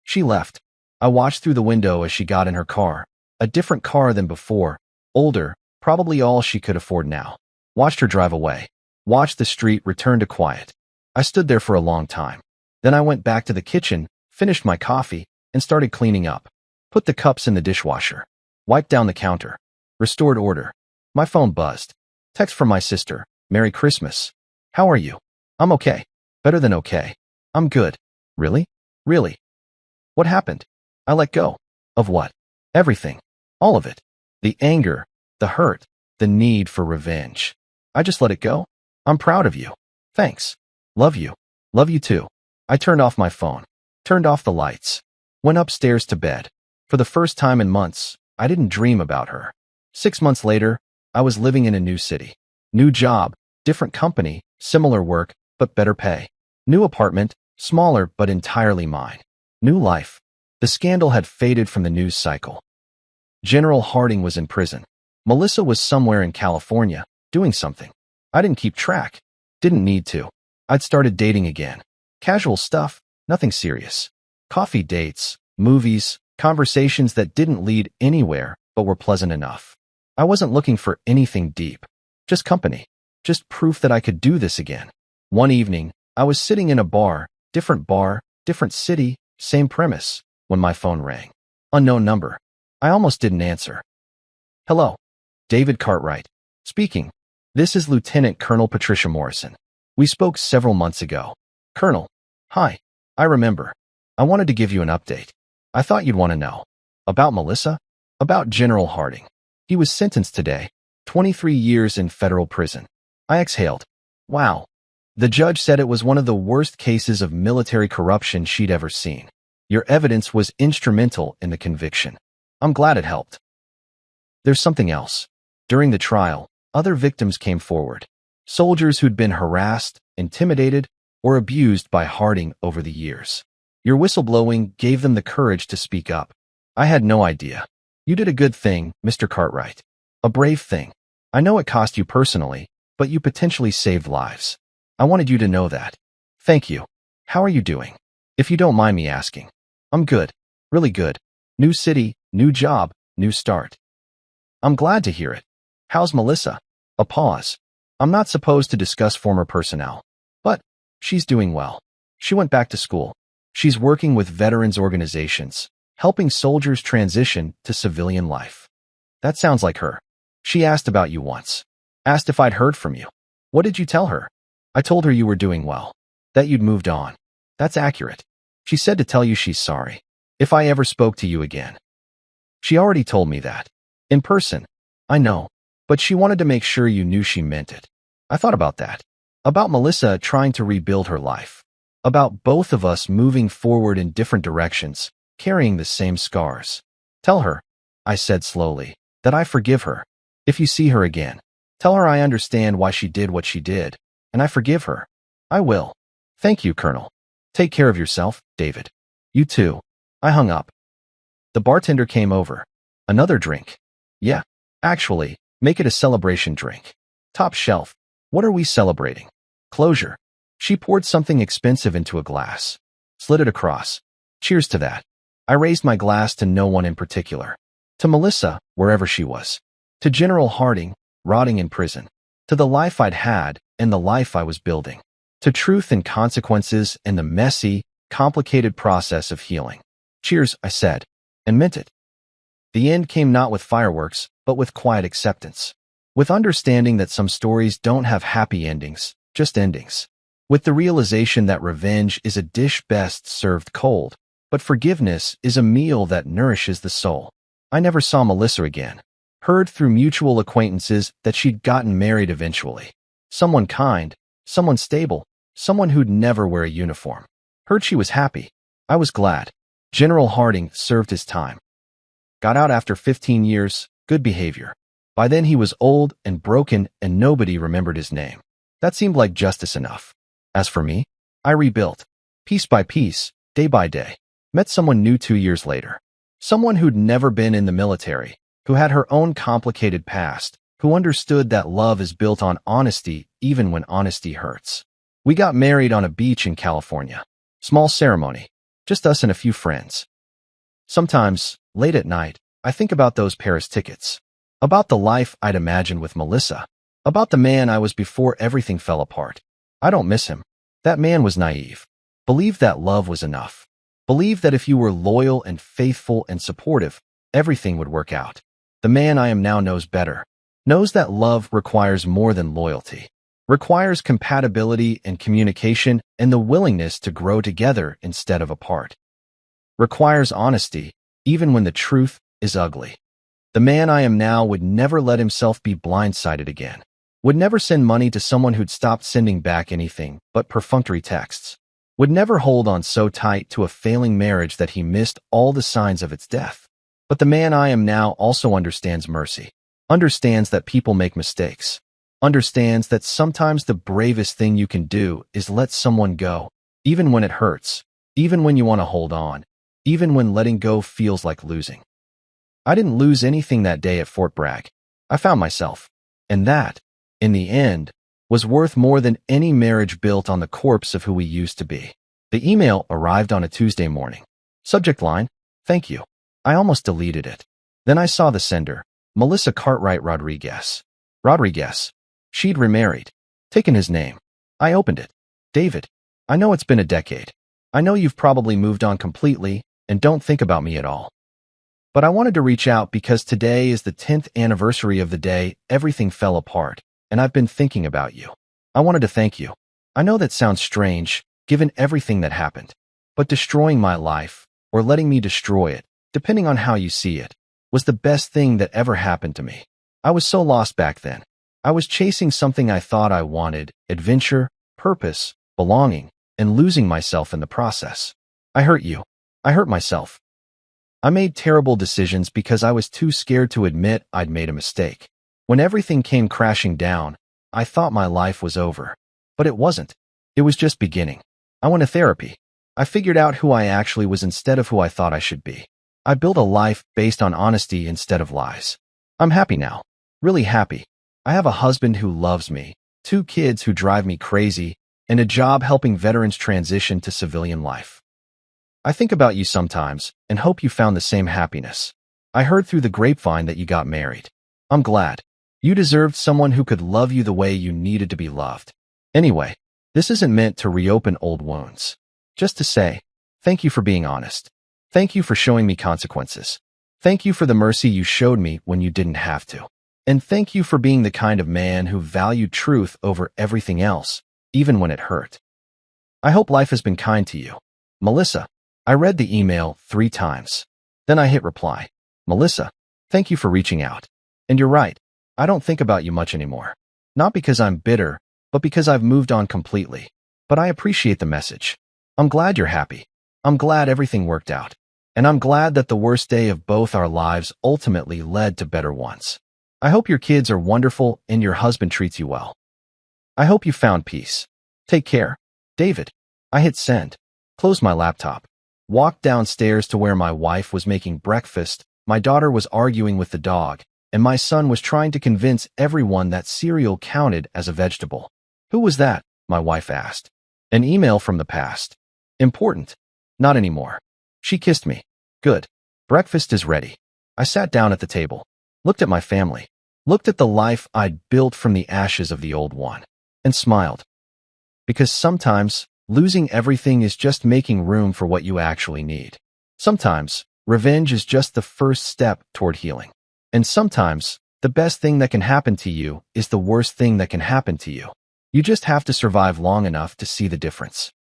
She left. I watched through the window as she got in her car. A different car than before. Older, probably all she could afford now. Watched her drive away. Watched the street return to quiet. I stood there for a long time. Then I went back to the kitchen, finished my coffee, and started cleaning up. Put the cups in the dishwasher. Wiped down the counter. Restored order. My phone buzzed. Text from my sister. Merry Christmas. How are you? I'm okay. Better than okay. I'm good. Really? Really? What happened? I let go. Of what? Everything. All of it. The anger, the hurt, the need for revenge. I just let it go. I'm proud of you. Thanks. Love you. Love you too. I turned off my phone. Turned off the lights. Went upstairs to bed. For the first time in months, I didn't dream about her. 6 months later, I was living in a new city. New job, different company, similar work, but better pay. New apartment, smaller but entirely mine. New life. The scandal had faded from the news cycle. General Harding was in prison. Melissa was somewhere in California, doing something. I didn't keep track. Didn't need to. I'd started dating again. Casual stuff, nothing serious. Coffee dates, movies, conversations that didn't lead anywhere but were pleasant enough. I wasn't looking for anything deep. Just company. Just proof that I could do this again. One evening, I was sitting in a bar, different city, same premise, when my phone rang. Unknown number. I almost didn't answer. Hello. David Cartwright. Speaking. This is Lieutenant Colonel Patricia Morrison. We spoke several months ago. Colonel. Hi. I remember. I wanted to give you an update. I thought you'd want to know. About Melissa? About General Harding. He was sentenced today. 23 years in federal prison. I exhaled. Wow. The judge said it was one of the worst cases of military corruption she'd ever seen. Your evidence was instrumental in the conviction. I'm glad it helped. There's something else. During the trial, other victims came forward. Soldiers who'd been harassed, intimidated, or abused by Harding over the years. Your whistleblowing gave them the courage to speak up. I had no idea. You did a good thing, Mr. Cartwright. A brave thing. I know it cost you personally, but you potentially saved lives. I wanted you to know that. Thank you. How are you doing? If you don't mind me asking. I'm good. Really good. New city, new job, new start. I'm glad to hear it. How's Melissa? A pause. I'm not supposed to discuss former personnel, but she's doing well. She went back to school. She's working with veterans organizations, helping soldiers transition to civilian life. That sounds like her. She asked about you once. Asked if I'd heard from you. What did you tell her? I told her you were doing well. That you'd moved on. That's accurate. She said to tell you she's sorry. If I ever spoke to you again. She already told me that. In person. I know. But she wanted to make sure you knew she meant it. I thought about that. About Melissa trying to rebuild her life. About both of us moving forward in different directions, carrying the same scars. Tell her, I said slowly, that I forgive her. If you see her again, tell her I understand why she did what she did, and I forgive her. I will. Thank you, Colonel. Take care of yourself, David. You too. I hung up. The bartender came over. Another drink. Yeah, actually, make it a celebration drink. Top shelf. What are we celebrating? Closure. She poured something expensive into a glass. Slid it across. Cheers to that. I raised my glass to no one in particular. To Melissa, wherever she was. To General Harding, rotting in prison. To the life I'd had and the life I was building. To truth and consequences and the messy, complicated process of healing. Cheers, I said, and meant it. The end came not with fireworks, but with quiet acceptance. With understanding that some stories don't have happy endings, just endings. With the realization that revenge is a dish best served cold, but forgiveness is a meal that nourishes the soul. I never saw Melissa again. Heard through mutual acquaintances that she'd gotten married eventually. Someone kind, someone stable, someone who'd never wear a uniform. Heard she was happy. I was glad. General Harding served his time. Got out after 15 years, good behavior. By then he was old and broken and nobody remembered his name. That seemed like justice enough. As for me, I rebuilt. Piece by piece, day by day. Met someone new 2 years later. Someone who'd never been in the military, who had her own complicated past, who understood that love is built on honesty even when honesty hurts. We got married on a beach in California. Small ceremony. Just us and a few friends. Sometimes, late at night, I think about those Paris tickets. About the life I'd imagined with Melissa. About the man I was before everything fell apart. I don't miss him. That man was naive. Believed that love was enough. Believed that if you were loyal and faithful and supportive, everything would work out. The man I am now knows better. Knows that love requires more than loyalty. Requires compatibility and communication and the willingness to grow together instead of apart. Requires honesty, even when the truth is ugly. The man I am now would never let himself be blindsided again. Would never send money to someone who'd stopped sending back anything but perfunctory texts. Would never hold on so tight to a failing marriage that he missed all the signs of its death. But the man I am now also understands mercy. Understands that people make mistakes. Understands that sometimes the bravest thing you can do is let someone go, even when it hurts, even when you want to hold on, even when letting go feels like losing. I didn't lose anything that day at Fort Bragg. I found myself. And that, in the end, was worth more than any marriage built on the corpse of who we used to be. The email arrived on a Tuesday morning. Subject line, thank you. I almost deleted it. Then I saw the sender, Melissa Cartwright Rodriguez. Rodriguez. She'd remarried. Taken his name. I opened it. David. I know it's been a decade. I know you've probably moved on completely and don't think about me at all. But I wanted to reach out because today is the 10th anniversary of the day everything fell apart, and I've been thinking about you. I wanted to thank you. I know that sounds strange, given everything that happened, but destroying my life, or letting me destroy it, depending on how you see it, was the best thing that ever happened to me. I was so lost back then. I was chasing something I thought I wanted, adventure, purpose, belonging, and losing myself in the process. I hurt you. I hurt myself. I made terrible decisions because I was too scared to admit I'd made a mistake. When everything came crashing down, I thought my life was over. But it wasn't. It was just beginning. I went to therapy. I figured out who I actually was instead of who I thought I should be. I built a life based on honesty instead of lies. I'm happy now. Really happy. I have a husband who loves me, 2 kids who drive me crazy, and a job helping veterans transition to civilian life. I think about you sometimes and hope you found the same happiness. I heard through the grapevine that you got married. I'm glad. You deserved someone who could love you the way you needed to be loved. Anyway, this isn't meant to reopen old wounds. Just to say, thank you for being honest. Thank you for showing me consequences. Thank you for the mercy you showed me when you didn't have to. And thank you for being the kind of man who valued truth over everything else, even when it hurt. I hope life has been kind to you. Melissa. I read the email 3 times. Then I hit reply. Melissa, thank you for reaching out. And you're right. I don't think about you much anymore. Not because I'm bitter, but because I've moved on completely. But I appreciate the message. I'm glad you're happy. I'm glad everything worked out. And I'm glad that the worst day of both our lives ultimately led to better ones. I hope your kids are wonderful and your husband treats you well. I hope you found peace. Take care. David. I hit send. Closed my laptop. Walked downstairs to where my wife was making breakfast, my daughter was arguing with the dog, and my son was trying to convince everyone that cereal counted as a vegetable. Who was that? My wife asked. An email from the past. Important. Not anymore. She kissed me. Good. Breakfast is ready. I sat down at the table, looked at my family, looked at the life I'd built from the ashes of the old one, and smiled. Because sometimes, losing everything is just making room for what you actually need. Sometimes, revenge is just the first step toward healing. And sometimes, the best thing that can happen to you is the worst thing that can happen to you. You just have to survive long enough to see the difference.